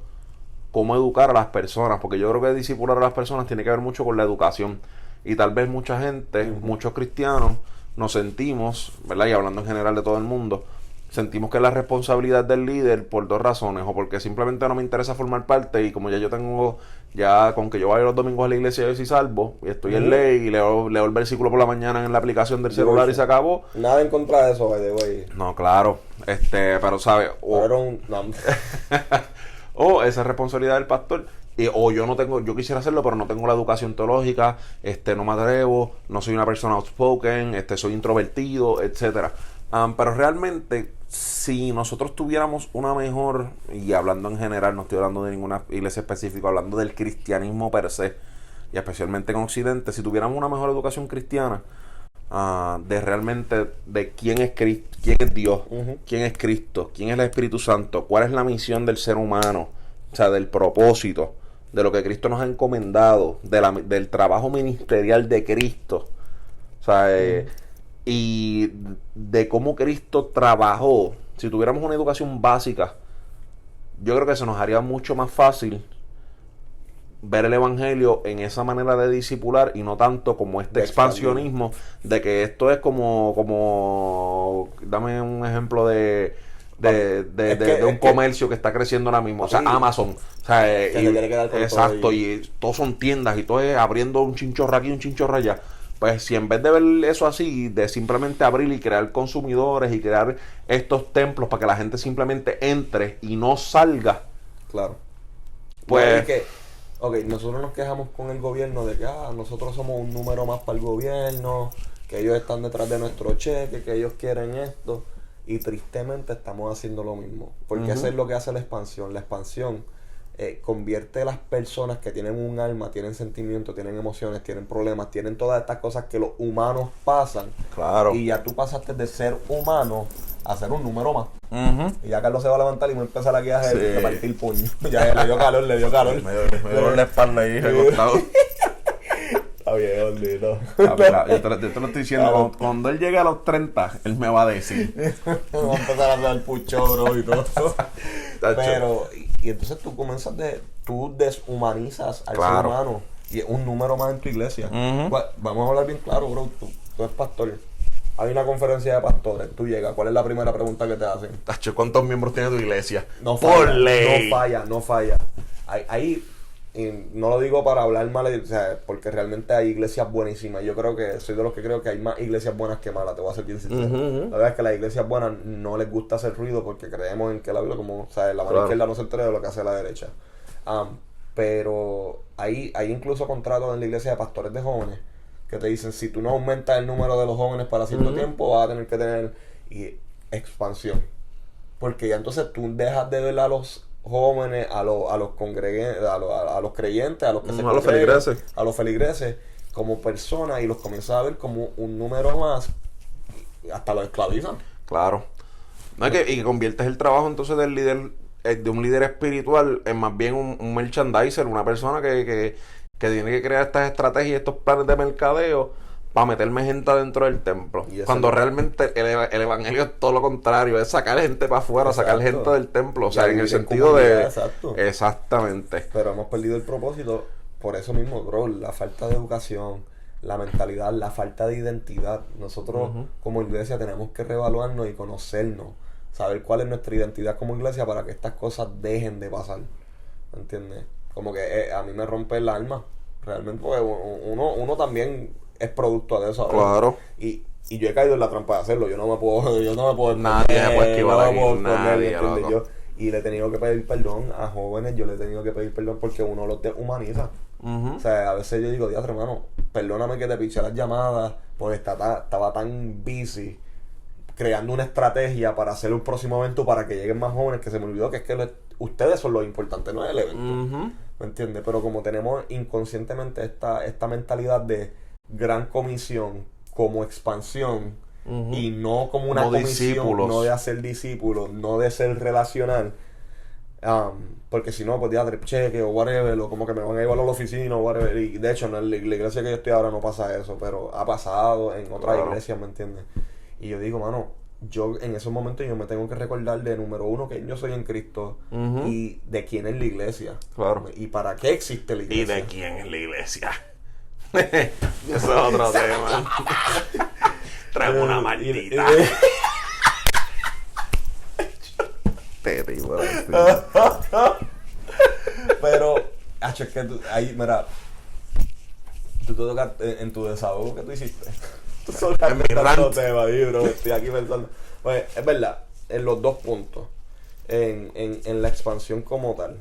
cómo educar a las personas, porque yo creo que discipular a las personas tiene que ver mucho con la educación, y tal vez mucha gente, muchos cristianos nos sentimos, ¿verdad?, y hablando en general de todo el mundo, sentimos que la responsabilidad del líder por dos razones, o porque simplemente no me interesa formar parte, y como ya con que yo vaya los domingos a la iglesia yo soy salvo, y estoy en ley, y leo el versículo por la mañana en la aplicación del celular y se acabó. Nada en contra de eso, güey. No, claro, pero ¿sabes? O esa es responsabilidad del pastor, o yo quisiera hacerlo, pero no tengo la educación teológica, no me atrevo, no soy una persona outspoken, soy introvertido, etcétera. Pero realmente, si nosotros tuviéramos una mejor, y hablando en general, no estoy hablando de ninguna iglesia específica, hablando del cristianismo per se, y especialmente en Occidente, si tuviéramos una mejor educación cristiana, de realmente de quién es Dios, quién es Cristo, quién es el Espíritu Santo, cuál es la misión del ser humano, o sea, del propósito, de lo que Cristo nos ha encomendado, del trabajo ministerial de Cristo, o sea, y de cómo Cristo trabajó. Si tuviéramos una educación básica, yo creo que se nos haría mucho más fácil ver el evangelio en esa manera de discipular, y no tanto como este expansionismo de que esto es como dame un ejemplo de un comercio que está creciendo ahora mismo, o sea, Amazon, o sea, exacto, y todos son tiendas y todo es abriendo un chinchorro aquí, un chinchorro allá. Pues si en vez de ver eso así, de simplemente abrir y crear consumidores y crear estos templos para que la gente simplemente entre y no salga, claro, pues nosotros nos quejamos con el gobierno de que nosotros somos un número más para el gobierno, que ellos están detrás de nuestro cheque, que ellos quieren esto, y tristemente estamos haciendo lo mismo, porque eso es lo que hace la expansión. La expansión convierte a las personas que tienen un alma, tienen sentimientos, tienen emociones, tienen problemas, tienen todas estas cosas que los humanos pasan, claro, y ya tú pasaste de ser humano a ser un número más. Y ya Carlos se va a levantar y me empezar aquí a partir puño. Ya le dio calor. Me dio la espalda ahí recostado. Está bien, gordito. Yo te lo estoy diciendo, cuando él llegue a los 30, él me va a decir. Vamos a empezar a hacer el pucho, bro, y todo. Pero, y entonces tú deshumanizas al ser humano, y es un número más en tu iglesia. Vamos a hablar bien claro, bro. Tú eres pastor. Hay una conferencia de pastores, tú llegas, ¿cuál es la primera pregunta que te hacen? Tacho, ¿cuántos miembros tiene tu iglesia? No falla. Ahí no lo digo para hablar mal, o sea, porque realmente hay iglesias buenísimas. Yo creo que soy de los que creo que hay más iglesias buenas que malas, te voy a ser bien sincero. La verdad es que las iglesias buenas no les gusta hacer ruido porque creemos en que la Biblia, como, o sea, la mano izquierda no se entere de lo que hace la derecha. Pero hay incluso contratos en la iglesia de pastores de jóvenes que te dicen, si tú no aumentas el número de los jóvenes para cierto tiempo, vas a tener que tener expansión. Porque ya entonces tú dejas de ver a los jóvenes, a los congregantes, a los creyentes, a los que se congregan, a los feligreses, como personas, y los comienzas a ver como un número más, y hasta los esclavizan. Claro. No, y que conviertes el trabajo entonces del líder, de un líder espiritual, en más bien un merchandiser, una persona que tiene que crear estas estrategias y estos planes de mercadeo para meterme gente adentro del templo. Cuando realmente el evangelio es todo lo contrario, es sacar gente para afuera, sacar gente del templo, o sea, en el sentido de... Exacto. Exactamente. Pero hemos perdido el propósito por eso mismo, bro, la falta de educación, la mentalidad, la falta de identidad. Nosotros como iglesia tenemos que reevaluarnos y conocernos, saber cuál es nuestra identidad como iglesia para que estas cosas dejen de pasar, ¿entiendes? Como que a mí me rompe el alma, realmente, porque uno también es producto de eso. Claro. Y yo he caído en la trampa de hacerlo. Yo no me puedo nadie me puede esquivar aquí, nadie, y le he tenido que pedir perdón a jóvenes, yo le he tenido que pedir perdón porque uno los deshumaniza. O sea, a veces yo digo, diatre, hermano, perdóname que te piché las llamadas, porque estaba tan busy creando una estrategia para hacer un próximo evento para que lleguen más jóvenes, que se me olvidó que es que ustedes son lo importante, no es el evento. ¿Me entiendes? Pero como tenemos inconscientemente esta mentalidad de gran comisión como expansión y no como una comisión, discípulos. no de hacer discípulos, no de ser relacional, porque si no, pues ya cheque o whatever, o como que me van a llevar a la oficina o whatever. Y de hecho, en la iglesia que yo estoy ahora no pasa eso, pero ha pasado en otras iglesias, ¿me entiendes? Y yo digo, mano, yo en esos momentos yo me tengo que recordar de número uno que yo soy en Cristo y de quién es la iglesia. Claro. Y para qué existe la iglesia. ¿Y de quién es la iglesia? Eso es otro tema. Traemos una maldita. Pero, es que tú, ahí, mira, tú te tocas en tu desahogo que tú hiciste. Tú En mi rant. Tema, bro, estoy aquí pensando. Pues, es verdad, en los dos puntos, en la expansión como tal.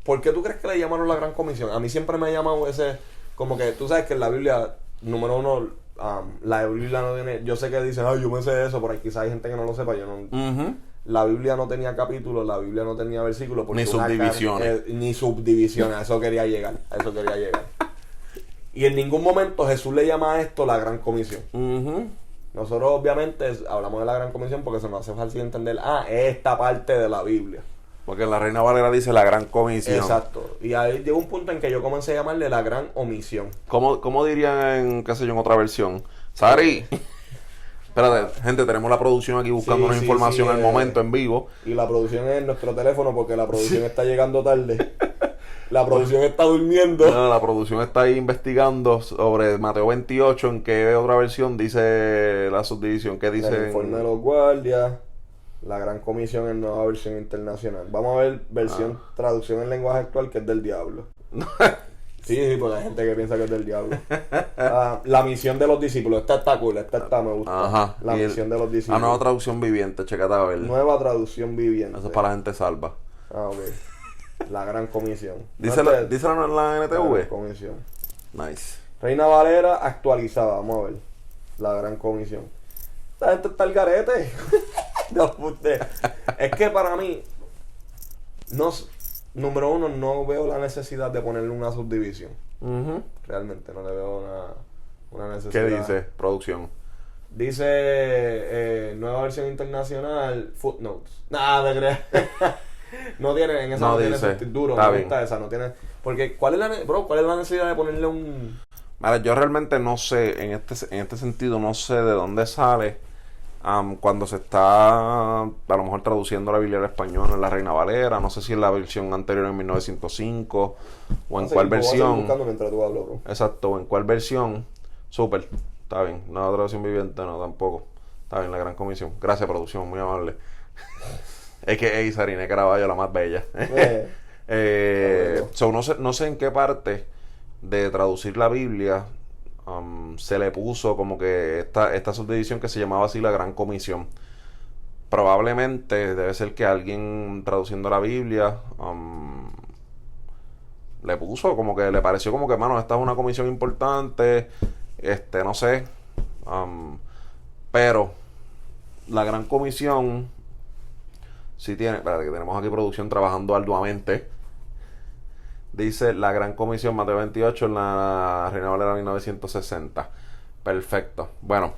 ¿Por qué tú crees que le llamaron la Gran Comisión? A mí siempre me ha llamado ese, como que tú sabes que en la Biblia, número uno, la Biblia no tiene, yo sé que dicen, ay, yo me sé eso, pero quizás hay gente que no lo sepa, yo no. La Biblia no tenía capítulos, la Biblia no tenía versículos. Ni subdivisiones. Ni subdivisiones, a eso quería llegar, Y en ningún momento Jesús le llama a esto la Gran Comisión. Nosotros obviamente hablamos de la Gran Comisión porque se nos hace fácil entender, esta parte de la Biblia. Porque en la Reina Valera dice la Gran Comisión. Exacto. Y ahí llegó un punto en que yo comencé a llamarle la Gran Omisión. ¿Cómo dirían en, qué sé yo, en otra versión? Sari. Espérate, gente, tenemos la producción aquí buscando una información al momento, en vivo. Y la producción es en nuestro teléfono porque la producción está llegando tarde. La producción está durmiendo. No, la producción está ahí investigando sobre Mateo 28, en qué otra versión dice la subdivisión, que dice... El informe de los guardias, la Gran Comisión en nueva versión internacional. Vamos a ver versión, traducción en lenguaje actual, que es del diablo. Sí, porque hay gente que piensa que es del diablo. La misión de los discípulos. Esta está cool, me gusta. Ajá. La misión de los discípulos. La nueva traducción viviente, checate a ver. Nueva traducción viviente. Eso es para la gente salva. Ok. La Gran Comisión. Díselo en la NTV. La Gran Comisión. Nice. Reina Valera actualizada, vamos a ver. La Gran Comisión. Esta gente está al garete. No, usted. Es que para mí, número uno, no veo la necesidad de ponerle una subdivisión. Realmente no le veo una necesidad. ¿Qué dice? Producción. Dice nueva versión internacional, footnotes. Nada, te creas. No tiene, en esa no tiene duro, no me gusta esa, no tiene. Porque ¿cuál es la necesidad de ponerle un? Vale, yo realmente no sé, en este sentido, no sé de dónde sale cuando se está a lo mejor traduciendo la Biblia al español en la Reina Valera. No sé si es la versión anterior en 1905 o en cuál versión. Exacto, o en cuál versión. Súper, está bien. Nueva traducción viviente, no, tampoco. Está bien, la Gran Comisión. Gracias, producción, muy amable. Es que Sarine Caraballo, la más bella. No sé en qué parte de traducir la Biblia se le puso como que esta subdivisión que se llamaba así la Gran Comisión. Probablemente debe ser que alguien traduciendo la Biblia le puso como que le pareció como que, mano, esta es una comisión importante, no sé, pero la Gran Comisión sí tiene, espérate, que tenemos aquí producción trabajando arduamente. Dice la Gran Comisión, Mateo 28, en la Reina Valera 1960. Perfecto. Bueno,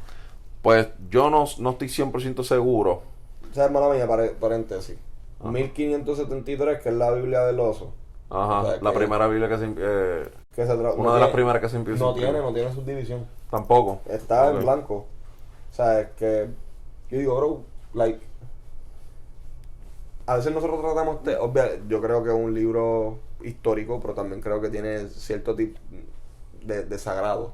pues yo no estoy 100% seguro. O sea, hermana mía, paréntesis. 1573, que es la Biblia del oso. Ajá, o sea, la primera Biblia que se una de las primeras que se empieza. No tiene subdivisión. Tampoco. Está en blanco. O sea, es que yo digo, bro, like, a veces nosotros tratamos yo creo que es un libro histórico, pero también creo que tiene cierto tipo de sagrado.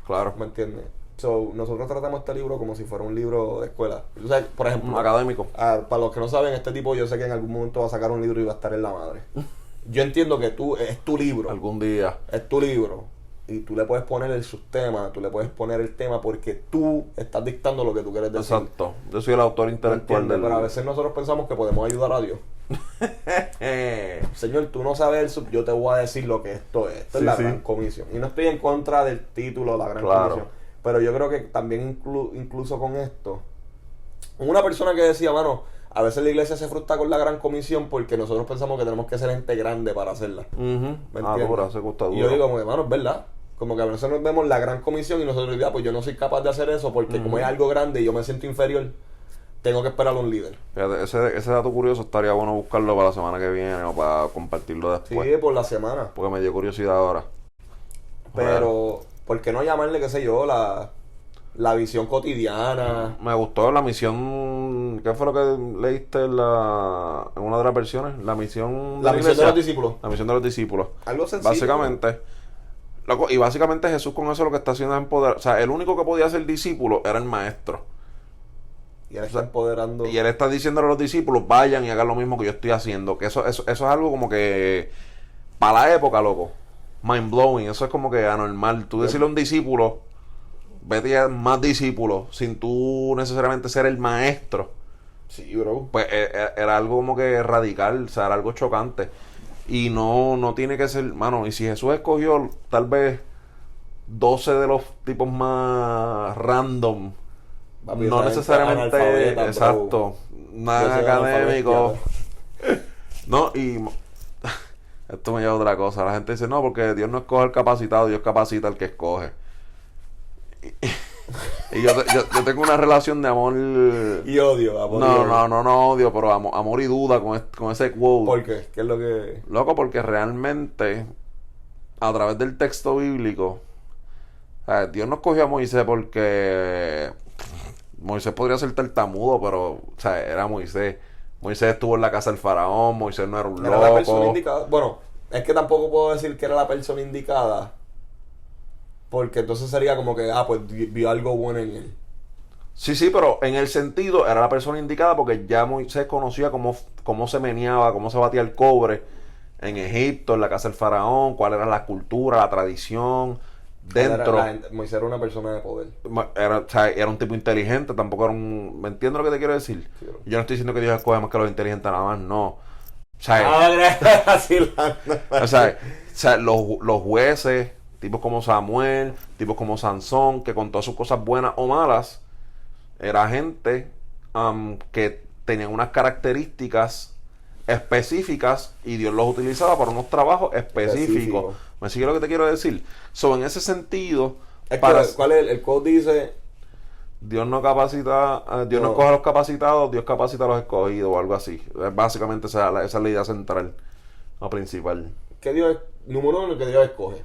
Claro. ¿Me entiendes? Nosotros tratamos este libro como si fuera un libro de escuela. O sea, por ejemplo, académico. Para los que no saben, este tipo yo sé que en algún momento va a sacar un libro y va a estar en la madre. Yo entiendo que es tu libro. Algún día. Es tu libro. Y tú le puedes poner el subtema, tú le puedes poner el tema porque tú estás dictando lo que tú quieres decir. Exacto. Yo soy el autor intelectual del... Pero a veces nosotros pensamos que podemos ayudar a Dios. Señor, tú no sabes yo te voy a decir lo que esto es. Esto es la Gran Comisión. Y no estoy en contra del título, la Gran Comisión. Pero yo creo que también incluso con esto, una persona que decía, mano, a veces la iglesia se frustra con la gran comisión porque nosotros pensamos que tenemos que ser gente grande para hacerla. ¿Me entiendes? Dura, se gusta duro. Y yo digo, como que, mano, es verdad. Como que a veces nos vemos la gran comisión y nosotros digo, pues yo no soy capaz de hacer eso porque como es algo grande y yo me siento inferior, tengo que esperar a un líder. Fíjate, ese dato curioso estaría bueno buscarlo para la semana que viene o para compartirlo después. Sí, por la semana. Porque me dio curiosidad ahora. Pero, ¿por qué no llamarle, qué sé yo, la visión cotidiana? Me gustó la misión. ¿Qué fue lo que leíste en una de las versiones? La misión La misión de los discípulos. La misión de los discípulos. Algo sencillo. Básicamente. Y básicamente Jesús con eso lo que está haciendo es empoderar. O sea, el único que podía ser discípulo era el maestro. Y él está empoderando. Y él está diciéndole a los discípulos, vayan y hagan lo mismo que yo estoy haciendo. Que eso es algo como que. Para la época, loco. Mind blowing. Eso es como que anormal. Tú decirle a un discípulo, vete a más discípulos, sin tú necesariamente ser el maestro. Sí, bro. Pues era algo como que radical, o sea, era algo chocante. Y no tiene que ser, mano, y si Jesús escogió tal vez 12 de los tipos más random, Papi, no necesariamente, exacto, nada académico. No, y esto me lleva a otra cosa. La gente dice, no, porque Dios no escoge al capacitado, Dios capacita al que escoge. Y yo tengo una relación de amor y odio. No odio, pero amor y duda con ese quote. ¿Por qué? ¿Qué es lo que...? Loco, porque realmente a través del texto bíblico, o sea, Dios no escogió a Moisés porque Moisés podría ser tartamudo, pero o sea, era Moisés. Moisés estuvo en la casa del faraón, Moisés no era un ¿Era loco. la persona indicada? Bueno, es que tampoco puedo decir que era la persona indicada, porque entonces sería como que, pues vio algo bueno en él. Sí, pero en el sentido era la persona indicada porque ya Moisés conocía cómo se meneaba, cómo se batía el cobre en Egipto, en la casa del faraón, cuál era la cultura, la tradición dentro. Moisés era una persona de poder. Era un tipo inteligente, tampoco era un... ¿Me entiendes lo que te quiero decir? Sí, bro. Yo no estoy diciendo que Dios escoge más que los inteligentes nada más, no. O sea, los jueces, tipos como Samuel, tipos como Sansón, que con todas sus cosas buenas o malas, era gente que tenían unas características específicas y Dios los utilizaba para unos trabajos específicos. ¿Me sigue lo que te quiero decir? En ese sentido, ¿cuál es el quote? Dice: Dios no capacita, Dios no escoge a los capacitados, Dios capacita a los escogidos o algo así. Básicamente esa es la idea central o principal. Que Dios, número uno, que Dios escoge.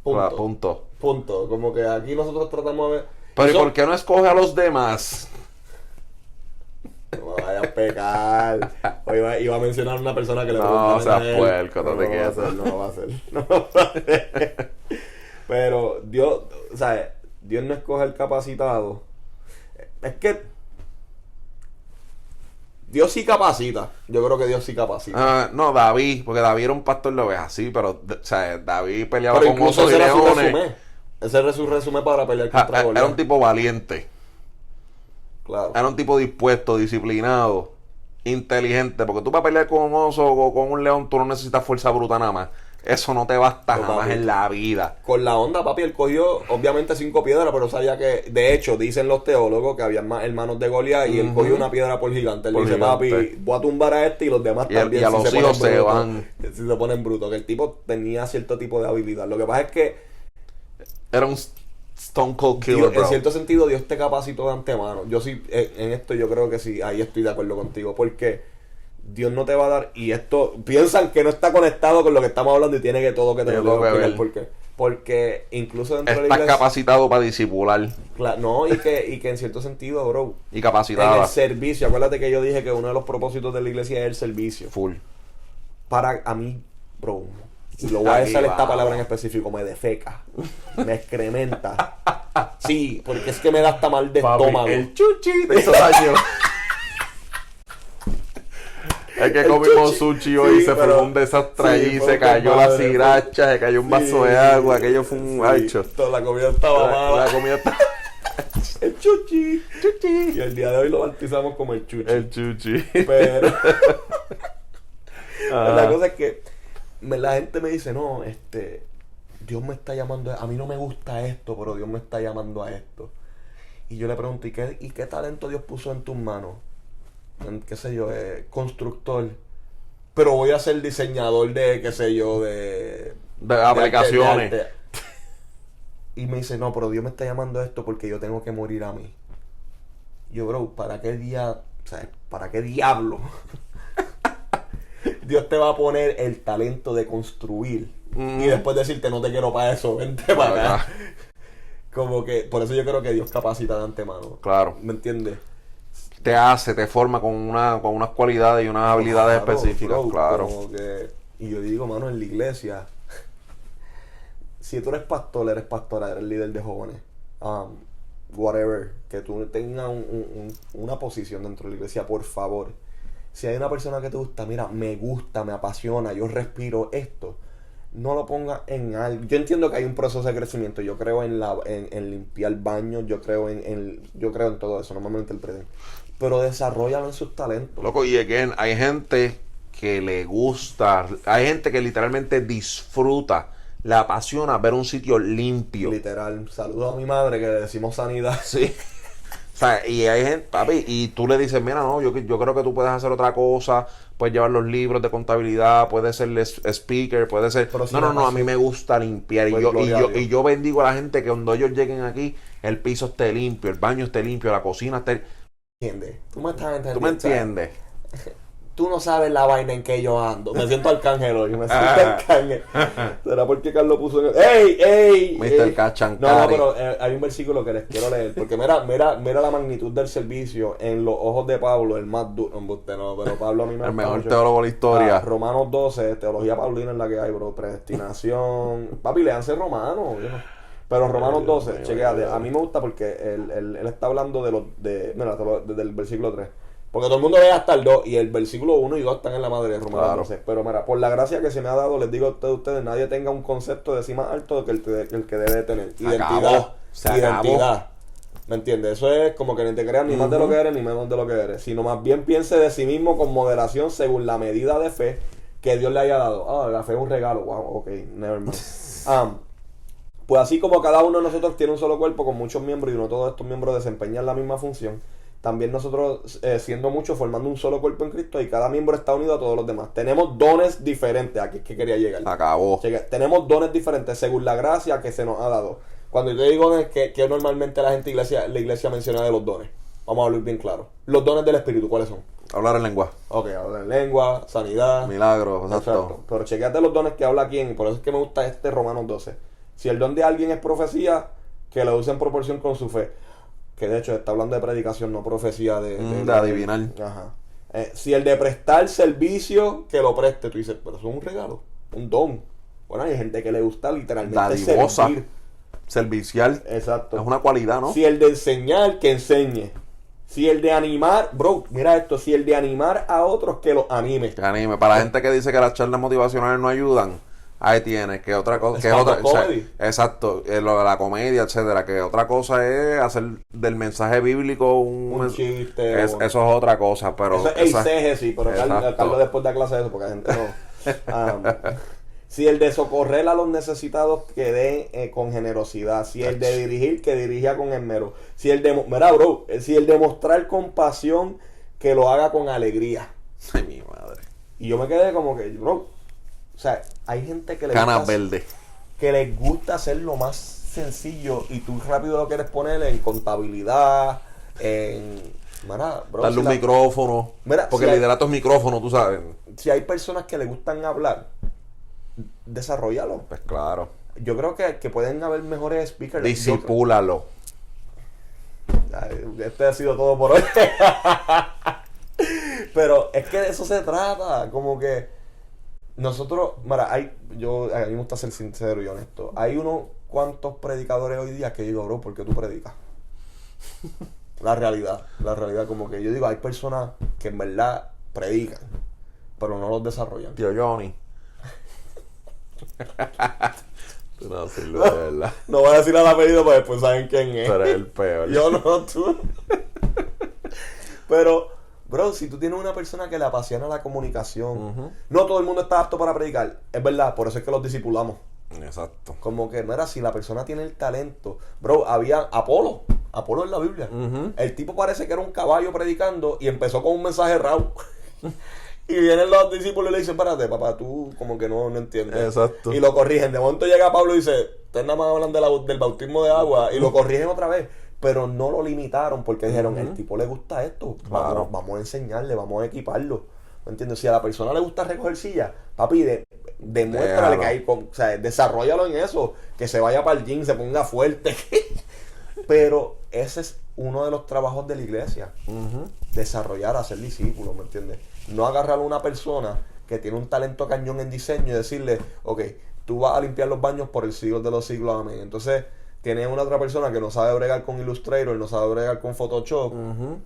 Punto. Como que aquí nosotros tratamos de ver. Pero ¿y por qué no escoge a los demás? No vaya a pecar. O iba a mencionar a una persona que le preguntaba. No, seas puerco, no te quieras. No lo va a hacer. Pero Dios, o sea, Dios no escoge al capacitado. Es que Dios sí capacita. Yo creo que Dios sí capacita. No, David, porque David era un pastor de ovejas, sí, pero o sea, David peleaba pero con osos y leones. Ese era su resumen para pelear contra Goliat. Era un tipo valiente. Claro. Era un tipo dispuesto, disciplinado, inteligente. Porque tú para pelear con un oso o con un león, tú no necesitas fuerza bruta nada más. Eso no te basta jamás en la vida. Con la onda, papi, él cogió obviamente 5 piedras, pero sabía que, de hecho, dicen los teólogos que había más hermanos de Goliat y él cogió una piedra por gigante. Él dice, papi, voy a tumbar a este y los demás también. Y a los hijos se van. Si se ponen brutos. Que el tipo tenía cierto tipo de habilidad. Lo que pasa es que era un Stone Cold Killer, Dios, bro. En cierto sentido, Dios te capacitó de antemano. Yo sí, en esto yo creo que sí, ahí estoy de acuerdo contigo. Porque Dios no te va a dar, y esto, piensan que no está conectado con lo que estamos hablando y tiene que todo que tener que ver. ¿Por qué? Porque incluso dentro de la iglesia... Estás capacitado para disipular. Claro, no, y que en cierto sentido, bro... Y capacitado. En el servicio, acuérdate que yo dije que uno de los propósitos de la iglesia es el servicio. Full. Para, a mí, bro... Y lo voy a decir esta palabra en específico, me defeca, me excrementa. Sí, porque es que me da hasta mal de estómago. El chuchi te hizo daño. Es que comimos sushi hoy y se formó un desastre allí, se cayó la sriracha, se cayó un vaso de agua, aquello fue un hacho. La comida estaba mala. La comida estaba... El chuchi. Y el día de hoy lo bautizamos como el chuchi. El chuchi. Pero... la cosa es que la gente me dice, no, Dios me está llamando, a mí no me gusta esto, pero Dios me está llamando a esto. Y yo le pregunto, ¿y qué talento Dios puso en tus manos? ¿Qué sé yo? Constructor. Pero voy a ser diseñador de, qué sé yo, de aplicaciones. de arte. Y me dice, no, pero Dios me está llamando a esto porque yo tengo que morir a mí. Yo, bro, ¿para qué diablo Dios te va a poner el talento de construir? Y después decirte, no te quiero para eso, vente para acá. Como que, por eso yo creo que Dios capacita de antemano. Claro. ¿Me entiendes? Te forma con unas cualidades y unas habilidades específicas, bro, claro. Como que, y yo digo, mano, en la iglesia, si tú eres pastora, eres líder de jóvenes, whatever, que tú tengas una posición dentro de la iglesia, por favor, si hay una persona que te gusta, mira, me gusta, me apasiona, yo respiro esto, no lo pongas en algo. Yo entiendo que hay un proceso de crecimiento, yo creo en limpiar baños, yo creo en todo eso, no me malinterpreten, pero desarrollalo en sus talentos. Loco, y again, hay gente que le gusta, hay gente que literalmente disfruta, le apasiona ver un sitio limpio. Literal, saludo a mi madre que le decimos sanidad. Sí. O sea, y hay gente, papi, y tú le dices, mira, no, yo creo que tú puedes hacer otra cosa, puedes llevar los libros de contabilidad, puedes ser speaker, puedes ser... Pero si no, a mí me gusta limpiar. Pues Y yo bendigo a la gente que cuando ellos lleguen aquí, el piso esté limpio, el baño esté limpio, la cocina esté... ¿Entiendes? ¿Tú me estás entendiendo? ¿Tú me entiendes? Tú no sabes la vaina en que yo ando. Me siento Arcángel hoy, me siento Arcángel. ¿Será porque Carlos puso en el... ¡Ey! Mr. Cachancari. No, pero hay un versículo que les quiero leer. Porque mira la magnitud del servicio en los ojos de Pablo, el más duro. No, pero Pablo a mí me el mejor mucho. teólogo de la historia. Romanos 12, teología paulina es la que hay, bro. Predestinación. Papi, léanse Romanos. Pero Romanos 12, chequéate. A mí me gusta porque él está hablando del versículo 3. Porque todo el mundo ve hasta el 2 y el versículo 1 y 2 están en la madre de Romanos 12. Pero mira, por la gracia que se me ha dado, les digo a ustedes, nadie tenga un concepto de sí más alto que el que debe tener. Identidad. ¿Me entiendes? Eso es como que ni te creas ni más de lo que eres ni menos de lo que eres. Sino más bien piense de sí mismo con moderación según la medida de fe que Dios le haya dado. La fe es un regalo. Wow, ok, never mind. Pues así como cada uno de nosotros tiene un solo cuerpo con muchos miembros y no todos estos miembros desempeñan la misma función, también nosotros, siendo muchos, formando un solo cuerpo en Cristo, y cada miembro está unido a todos los demás. Tenemos dones diferentes. Aquí es que quería llegar. Acabó. Tenemos dones diferentes según la gracia que se nos ha dado. Cuando yo digo dones, que normalmente la iglesia menciona de los dones. Vamos a hablar bien claro. Los dones del Espíritu, ¿cuáles son? Hablar en lengua. Ok, hablar en lengua, sanidad. Milagros, exacto. Pero chequéate los dones que habla aquí, y por eso es que me gusta Romanos 12. Si el don de alguien es profecía, que lo use en proporción con su fe. Que de hecho está hablando de predicación, no profecía de adivinar. Ajá. Si el de prestar servicio, que lo preste. Tú dices, pero eso es un regalo, un don. Bueno, hay gente que le gusta literalmente dadivosa, servir. Servicial. Exacto. Es una cualidad, ¿no? Si el de enseñar, que enseñe. Si el de animar, bro, mira esto, si el de animar a otros, que los anime. Que anime. Para la gente que dice que las charlas motivacionales no ayudan, ahí tienes, que otra cosa, que es otra, exacto, lo de la comedia, etcétera, que otra cosa es hacer del mensaje bíblico un chiste. Eso es otra cosa, pero eso es eisegesis, pero Carlos después da clase de eso, porque la gente no. Si el de socorrer a los necesitados, que dé con generosidad. Si el de dirigir, que dirija con esmero. Si el de mostrar compasión, que lo haga con alegría. Ay, mi madre. Y yo me quedé como que, bro, o sea, hay gente que Canas verde. Que les gusta hacer lo más sencillo y tú rápido lo quieres poner en contabilidad, en... Mira, bro, darle un micrófono. Mira, porque el liderato es micrófono, tú sabes. Si hay personas que les gustan hablar, desarrollalo. Pues claro. Yo creo que pueden haber mejores speakers. Disipúlalo. Este ha sido todo por hoy. Pero es que de eso se trata. Como que nosotros, mira, a mí me gusta ser sincero y honesto. Hay unos cuantos predicadores hoy día que digo, bro, ¿por qué tú predicas? La realidad, como que yo digo, hay personas que en verdad predican, pero no los desarrollan. Tío Johnny. Tú no sirves de verdad. No voy a decir el apellido porque después saben quién es. Tú eres el peor. Yo no, tú. Pero, bro, si tú tienes una persona que le apasiona la comunicación, no todo el mundo está apto para predicar. Es verdad, por eso es que los discipulamos. Exacto. Como que, mira, si la persona tiene el talento. Bro, había Apolo en la Biblia. El tipo parece que era un caballo predicando y empezó con un mensaje raw. Y vienen los discípulos y le dicen, espérate, papá, tú como que no entiendes. Exacto. Y lo corrigen. De momento llega Pablo y dice, ustedes nada más hablan del bautismo de agua. Y lo corrigen otra vez. Pero no lo limitaron porque dijeron, el tipo le gusta esto. Claro. Vamos a enseñarle, vamos a equiparlo. ¿Me entiendes? Si a la persona le gusta recoger sillas, papi, demuéstrale que hay, o sea, desarrollalo en eso. Que se vaya para el gym, se ponga fuerte. Pero ese es uno de los trabajos de la iglesia. Desarrollar, hacer discípulos, ¿me entiendes? No agarrar a una persona que tiene un talento cañón en diseño y decirle, ok, tú vas a limpiar los baños por el siglo de los siglos, amén. Entonces, tienes una otra persona que no sabe bregar con Illustrator, no sabe bregar con Photoshop.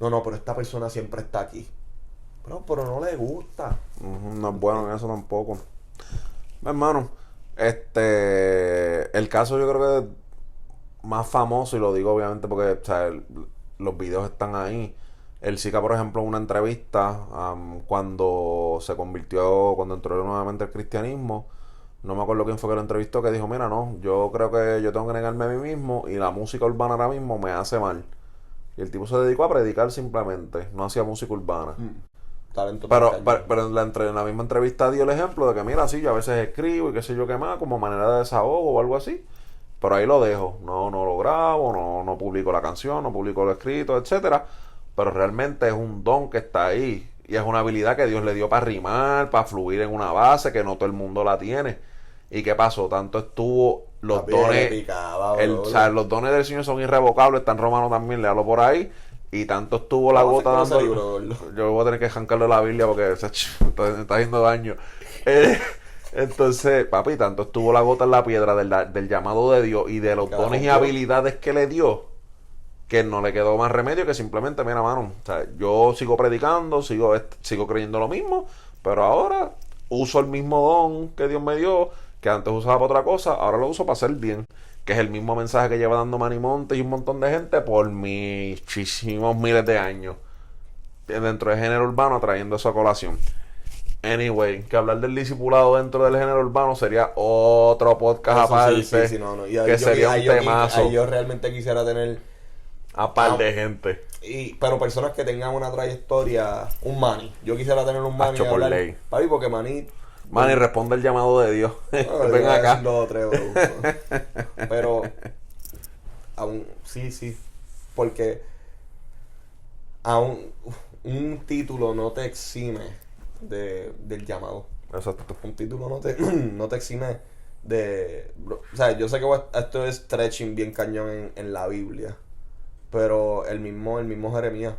No, pero esta persona siempre está aquí. Pero no le gusta. No es bueno en eso tampoco. Hermano, el caso yo creo que más famoso, y lo digo obviamente porque, o sea, los videos están ahí. El Zika, por ejemplo, en una entrevista, cuando entró nuevamente al cristianismo, no me acuerdo quién fue que lo entrevistó, que dijo, mira, no, yo creo que yo tengo que negarme a mí mismo y la música urbana ahora mismo me hace mal. Y el tipo se dedicó a predicar simplemente, no hacía música urbana. Talento Pero en la misma entrevista dio el ejemplo de que, mira, sí, yo a veces escribo y qué sé yo qué más, como manera de desahogo o algo así. Pero ahí lo dejo, no lo grabo, no publico la canción, no publico lo escrito, etcétera. Pero realmente es un don que está ahí. Y es una habilidad que Dios le dio para rimar, para fluir en una base, que no todo el mundo la tiene. ¿Y qué pasó? Tanto estuvo los dones. O sea, los dones del Señor son irrevocables, está en Romano también, léalo por ahí. Y tanto estuvo la gota dando. Yo voy a tener que arrancarle la Biblia porque me está haciendo daño. Entonces, papi, tanto estuvo la gota en la piedra del llamado de Dios y de los dones y habilidades que le dio, que no le quedó más remedio que simplemente, mira, mano, o sea, yo sigo predicando, sigo creyendo lo mismo, pero ahora uso el mismo don que Dios me dio, que antes usaba para otra cosa, ahora lo uso para hacer bien, que es el mismo mensaje que lleva dando Manny Montes y un montón de gente por muchísimos miles de años dentro del género urbano, trayendo eso a colación. Anyway, que hablar del discipulado dentro del género urbano sería otro podcast aparte. Sí, no. Y que sería un temazo. Yo realmente quisiera tener a par de gente. Pero personas que tengan una trayectoria, un Manny. Yo quisiera tener un Manny. Por ley. Papi, porque Manny responde el llamado de Dios. Ven acá. Pero aún, sí. Porque aún un título no te exime del llamado. Exacto. Un título no te exime de... O sea, yo sé que esto es stretching bien cañón en la Biblia. Pero el mismo Jeremías.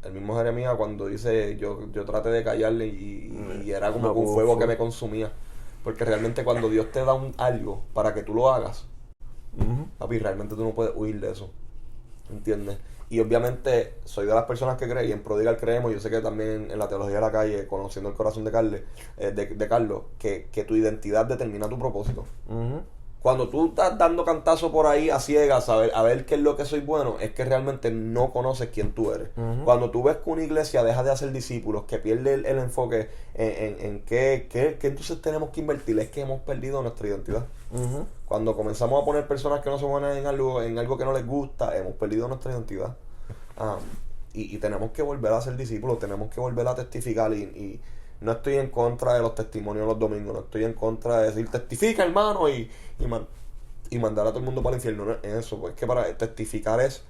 El mismo Jeremías cuando dice yo traté de callarle y era como un fuego que me consumía. Porque realmente cuando Dios te da algo para que tú lo hagas, papi, realmente tú no puedes huir de eso. ¿Entiendes? Y obviamente soy de las personas que creen, y en Prodigal creemos, yo sé que también en la teología de la calle, conociendo el corazón de Carlos, que tu identidad determina tu propósito. Cuando tú estás dando cantazo por ahí a ciegas a ver qué es lo que soy bueno, es que realmente no conoces quién tú eres. Cuando tú ves que una iglesia deja de hacer discípulos, que pierde el enfoque en qué entonces tenemos que invertir, es que hemos perdido nuestra identidad. Cuando comenzamos a poner personas que no son buenas en algo que no les gusta, hemos perdido nuestra identidad. Y tenemos que volver a ser discípulos, tenemos que volver a testificar y no estoy en contra de los testimonios los domingos, no estoy en contra de decir testifica, hermano, y mandar a todo el mundo para el infierno. No es eso, pues es que para testificar es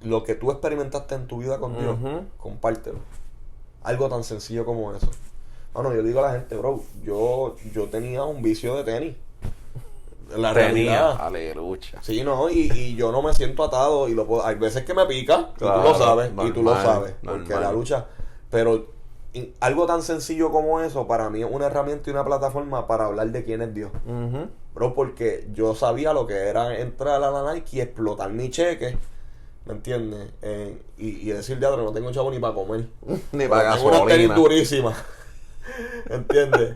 lo que tú experimentaste en tu vida con Dios, compártelo. Algo tan sencillo como eso. Bueno, yo digo a la gente, bro, yo tenía un vicio de tenis. La realidad. Aleluya. Sí, no, y yo no me siento atado y hay veces que me pica, claro, y tú lo sabes, normal, y tú lo sabes, porque la lucha, pero algo tan sencillo como eso para mí es una herramienta y una plataforma para hablar de quién es Dios. Bro, porque yo sabía lo que era entrar a la Nike y explotar mi cheque, ¿me entiendes? Y decir, diablo, no tengo chavo ni para comer, ni para gasolina, tengo una tenis durísima, ¿entiendes?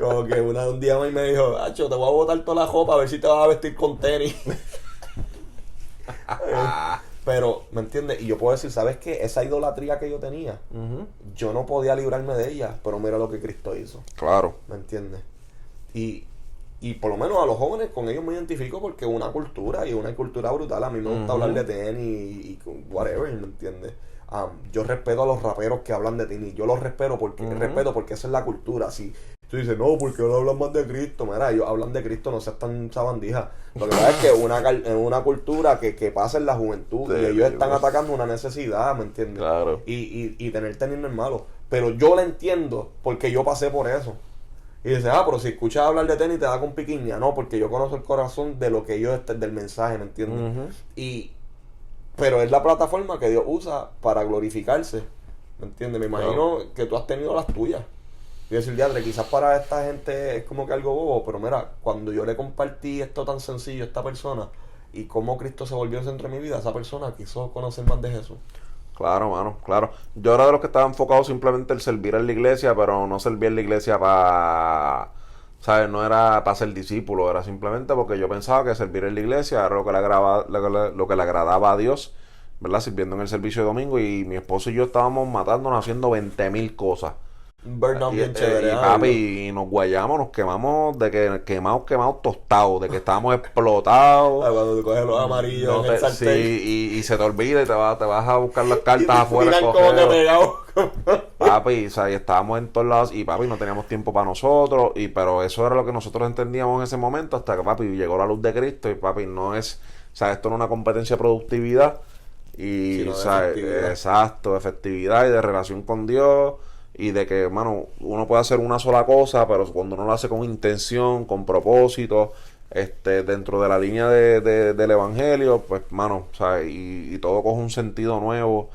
Como que un día me dijo, Acho, te voy a botar toda la ropa a ver si te vas a vestir con tenis. Pero, ¿me entiendes? Y yo puedo decir, ¿sabes qué? Esa idolatría que yo tenía, yo no podía librarme de ella, pero mira lo que Cristo hizo. Claro. ¿Me entiendes? Y y por lo menos a los jóvenes con ellos me identifico porque es una cultura y una cultura brutal. A mí me gusta hablar de tenis y whatever, ¿me entiendes? Yo respeto a los raperos que hablan de tenis. Yo los respeto porque esa es la cultura. Si tú dices, no, porque no hablan más de Cristo, mira, ellos hablan de Cristo, no seas tan sabandija. Lo que pasa es que es una cultura que pasa en la juventud y ellos están atacando una necesidad, ¿me entiendes? Claro. Y tener tenis no es malo. Pero yo la entiendo porque yo pasé por eso. Y dices, pero si escuchas hablar de tenis te da con piquiña. No, porque yo conozco el corazón de lo que ellos, del mensaje, ¿me entiendes? Pero es la plataforma que Dios usa para glorificarse, ¿me entiendes? Me imagino que tú has tenido las tuyas. Y decir, diadre, quizás para esta gente es como que algo bobo, pero mira, cuando yo le compartí esto tan sencillo a esta persona y cómo Cristo se volvió el centro de mi vida, esa persona quiso conocer más de Jesús. Claro, mano, claro. Yo era de los que estaba enfocado simplemente en servir en la iglesia, pero no servir en la iglesia para, ¿sabes? No era para ser discípulo, era simplemente porque yo pensaba que servir en la iglesia era lo que le agradaba a Dios, ¿verdad? Sirviendo en el servicio de domingo, y mi esposo y yo estábamos matándonos haciendo 20,000 cosas. Burnout bien chévere. Y papi, y nos guayamos, nos quemamos de que quemados tostados, de que estábamos explotados. Cuando te coges los amarillos en el sartén. Sí, y se te olvida y te vas a buscar las cartas afuera. Como que pegado. Papi, o sea, y estábamos en todos lados y papi, no teníamos tiempo para nosotros, pero eso era lo que nosotros entendíamos en ese momento, hasta que papi llegó la luz de Cristo y papi, no es, o sea, esto no es una competencia de productividad y, sino o sea, exacto, efectividad y de relación con Dios. Y de que, mano, uno puede hacer una sola cosa, pero cuando uno lo hace con intención, con propósito, dentro de la línea del evangelio, pues, mano, o sea, y todo coge un sentido nuevo.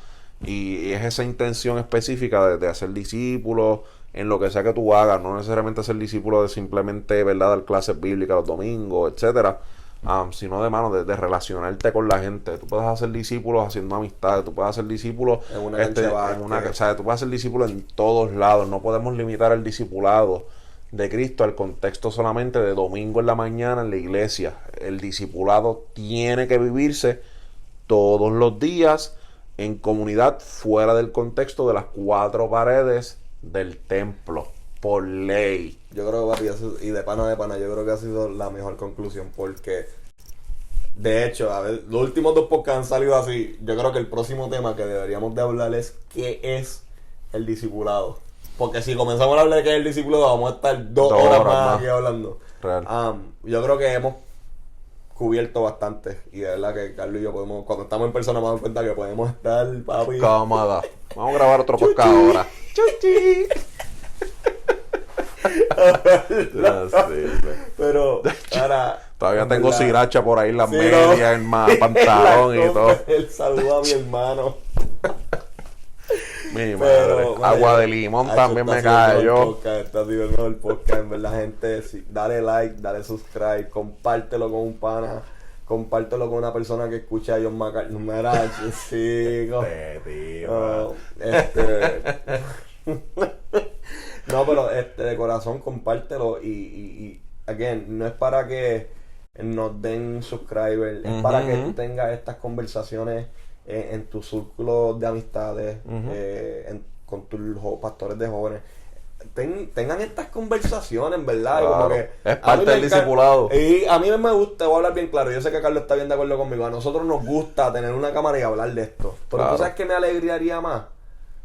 Y es esa intención específica de hacer discípulos en lo que sea que tú hagas, no necesariamente ser discípulo de simplemente, ¿verdad?, dar clases bíblicas los domingos, etcétera. Sino de mano de relacionarte con la gente. Tú puedes hacer discípulos haciendo amistades, tú puedes hacer discípulos en una o sea, tú puedes hacer discípulos en todos lados. No podemos limitar el discipulado de Cristo al contexto solamente de domingo en la mañana en la iglesia. El discipulado tiene que vivirse todos los días en comunidad, fuera del contexto de las 4 paredes del templo, por ley. Yo creo que, papi, y de pana, yo creo que ha sido la mejor conclusión, porque de hecho, a ver, los últimos 2 podcasts han salido así. Yo creo que el próximo tema que deberíamos de hablar es ¿qué es el discipulado? Porque si comenzamos a hablar de qué es el discipulado, vamos a estar 2 horas más aquí hablando. Yo creo que hemos cubierto bastante, y de verdad que Carlos y yo podemos, cuando estamos en persona, me doy cuenta que podemos estar, papi. Cómoda. Vamos a grabar otro podcast ahora. Chuchi. Pero ahora todavía tengo sriracha por ahí en las medias, en más pantalón y todo. El saludo a mi hermano. Mi madre. Agua de limón también me cayó. Está sido el mejor podcast, en verdad, gente. Sí, dale like, dale subscribe, compártelo con un pana, compártelo con una persona que escucha a John McCartney. No, pero de corazón compártelo y again, no es para que nos den subscribers, es para que tú tengas estas conversaciones en tu círculo de amistades, con tus pastores de jóvenes. Tengan estas conversaciones, ¿verdad? Claro, como que es parte del discipulado. Y a mí me gusta, voy a hablar bien claro, yo sé que Carlos está bien de acuerdo conmigo, a nosotros nos gusta tener una cámara y hablar de esto, pero claro. ¿Tú sabes qué me alegraría más?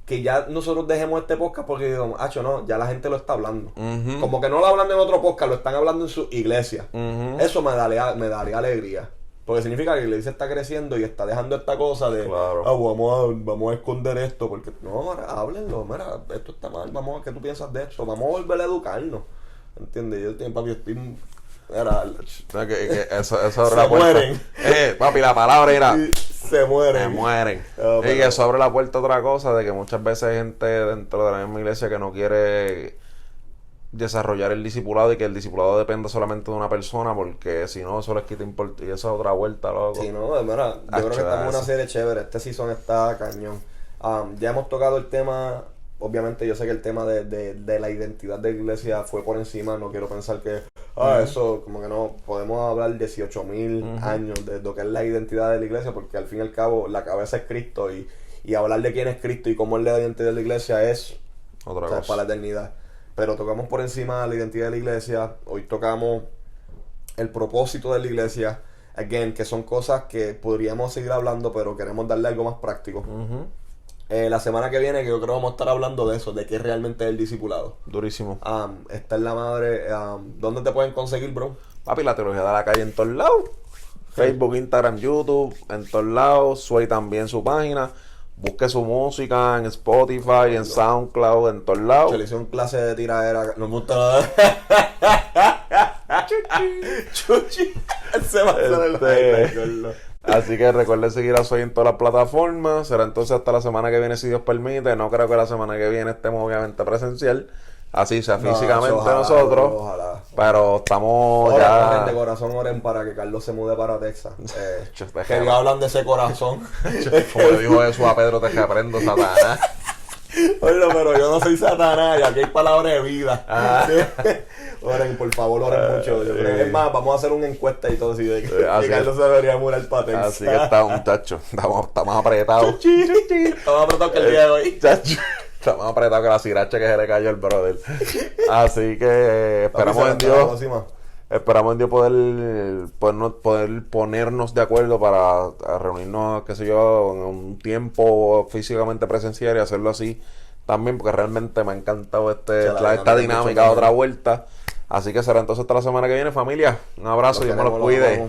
Que ya nosotros dejemos este podcast porque digo, no, ya la gente lo está hablando. Como que no lo hablan en otro podcast, lo están hablando en su iglesia. Eso me daría alegría. Porque significa que la iglesia está creciendo y está dejando esta cosa de, claro. Vamos a esconder esto. Porque no, háblenlo, mira, esto está mal, vamos a ¿qué tú piensas de esto? Vamos a volver a educarnos. ¿Entiendes? Papi, estoy... Eso se mueren. Papi, la palabra era... Se mueren. Se mueren. Y eso abre la puerta a otra cosa, de que muchas veces hay gente dentro de la misma iglesia que no quiere desarrollar el discipulado y que el discipulado dependa solamente de una persona, porque si no, eso les quita importancia. Y esa es otra vuelta, loco. Sí, no, mira, yo creo que estamos en una serie chévere. Este season está cañón. Ya hemos tocado el tema. Obviamente yo sé que el tema de la identidad de la iglesia fue por encima. No quiero pensar que eso, como que no, podemos hablar 18,000 años de lo que es la identidad de la iglesia, porque al fin y al cabo la cabeza es Cristo, y hablar de quién es Cristo y cómo es la identidad de la iglesia es otra cosa para la eternidad. Pero tocamos por encima la identidad de la iglesia. Hoy tocamos el propósito de la iglesia, again, que son cosas que podríamos seguir hablando, pero queremos darle algo más práctico. La semana que viene, que yo creo que vamos a estar hablando de eso, de qué realmente es el discipulado. Durísimo. Esta es la madre. ¿Dónde te pueden conseguir, bro? Papi, la teología de la calle en todos lados. Facebook, Instagram, YouTube, en todos lados. Sway también su página. Busque su música en Spotify, en SoundCloud, en todos lados. Yo le hice un clase de tiradera. No me gusta nada. Chuchi. Se va a hacer el baile. Así que recuerden seguir a Soy en todas las plataformas. Será entonces hasta la semana que viene, si Dios permite. No creo que la semana que viene estemos obviamente presencial, así sea físicamente ojalá, nosotros. ojalá. Pero estamos Oren, ya. de corazón, oren para que Carlos se mude para Texas. Déjame. Que ya hablan de ese corazón. Como le dijo eso a Pedro, te reprendo, Satanás. Oye, pero yo no soy Satanás, y aquí hay palabras de vida. Oren, por favor, oren mucho. Yo creo que es más, vamos a hacer una encuesta y todo así de que Carlos se debería mudar para Texas. Así que estamos, muchachos. Estamos apretados. Estamos apretados que el día de hoy. Chacho. Estamos apretados que la siracha que se le cayó al brother. Así que esperamos en Dios. Esperamos en Dios poder ponernos de acuerdo para reunirnos, qué sé yo, en un tiempo físicamente presencial y hacerlo así también, porque realmente me ha encantado esta dinámica de otra vuelta. Así que será entonces hasta la semana que viene, familia. Un abrazo y Dios me los cuide.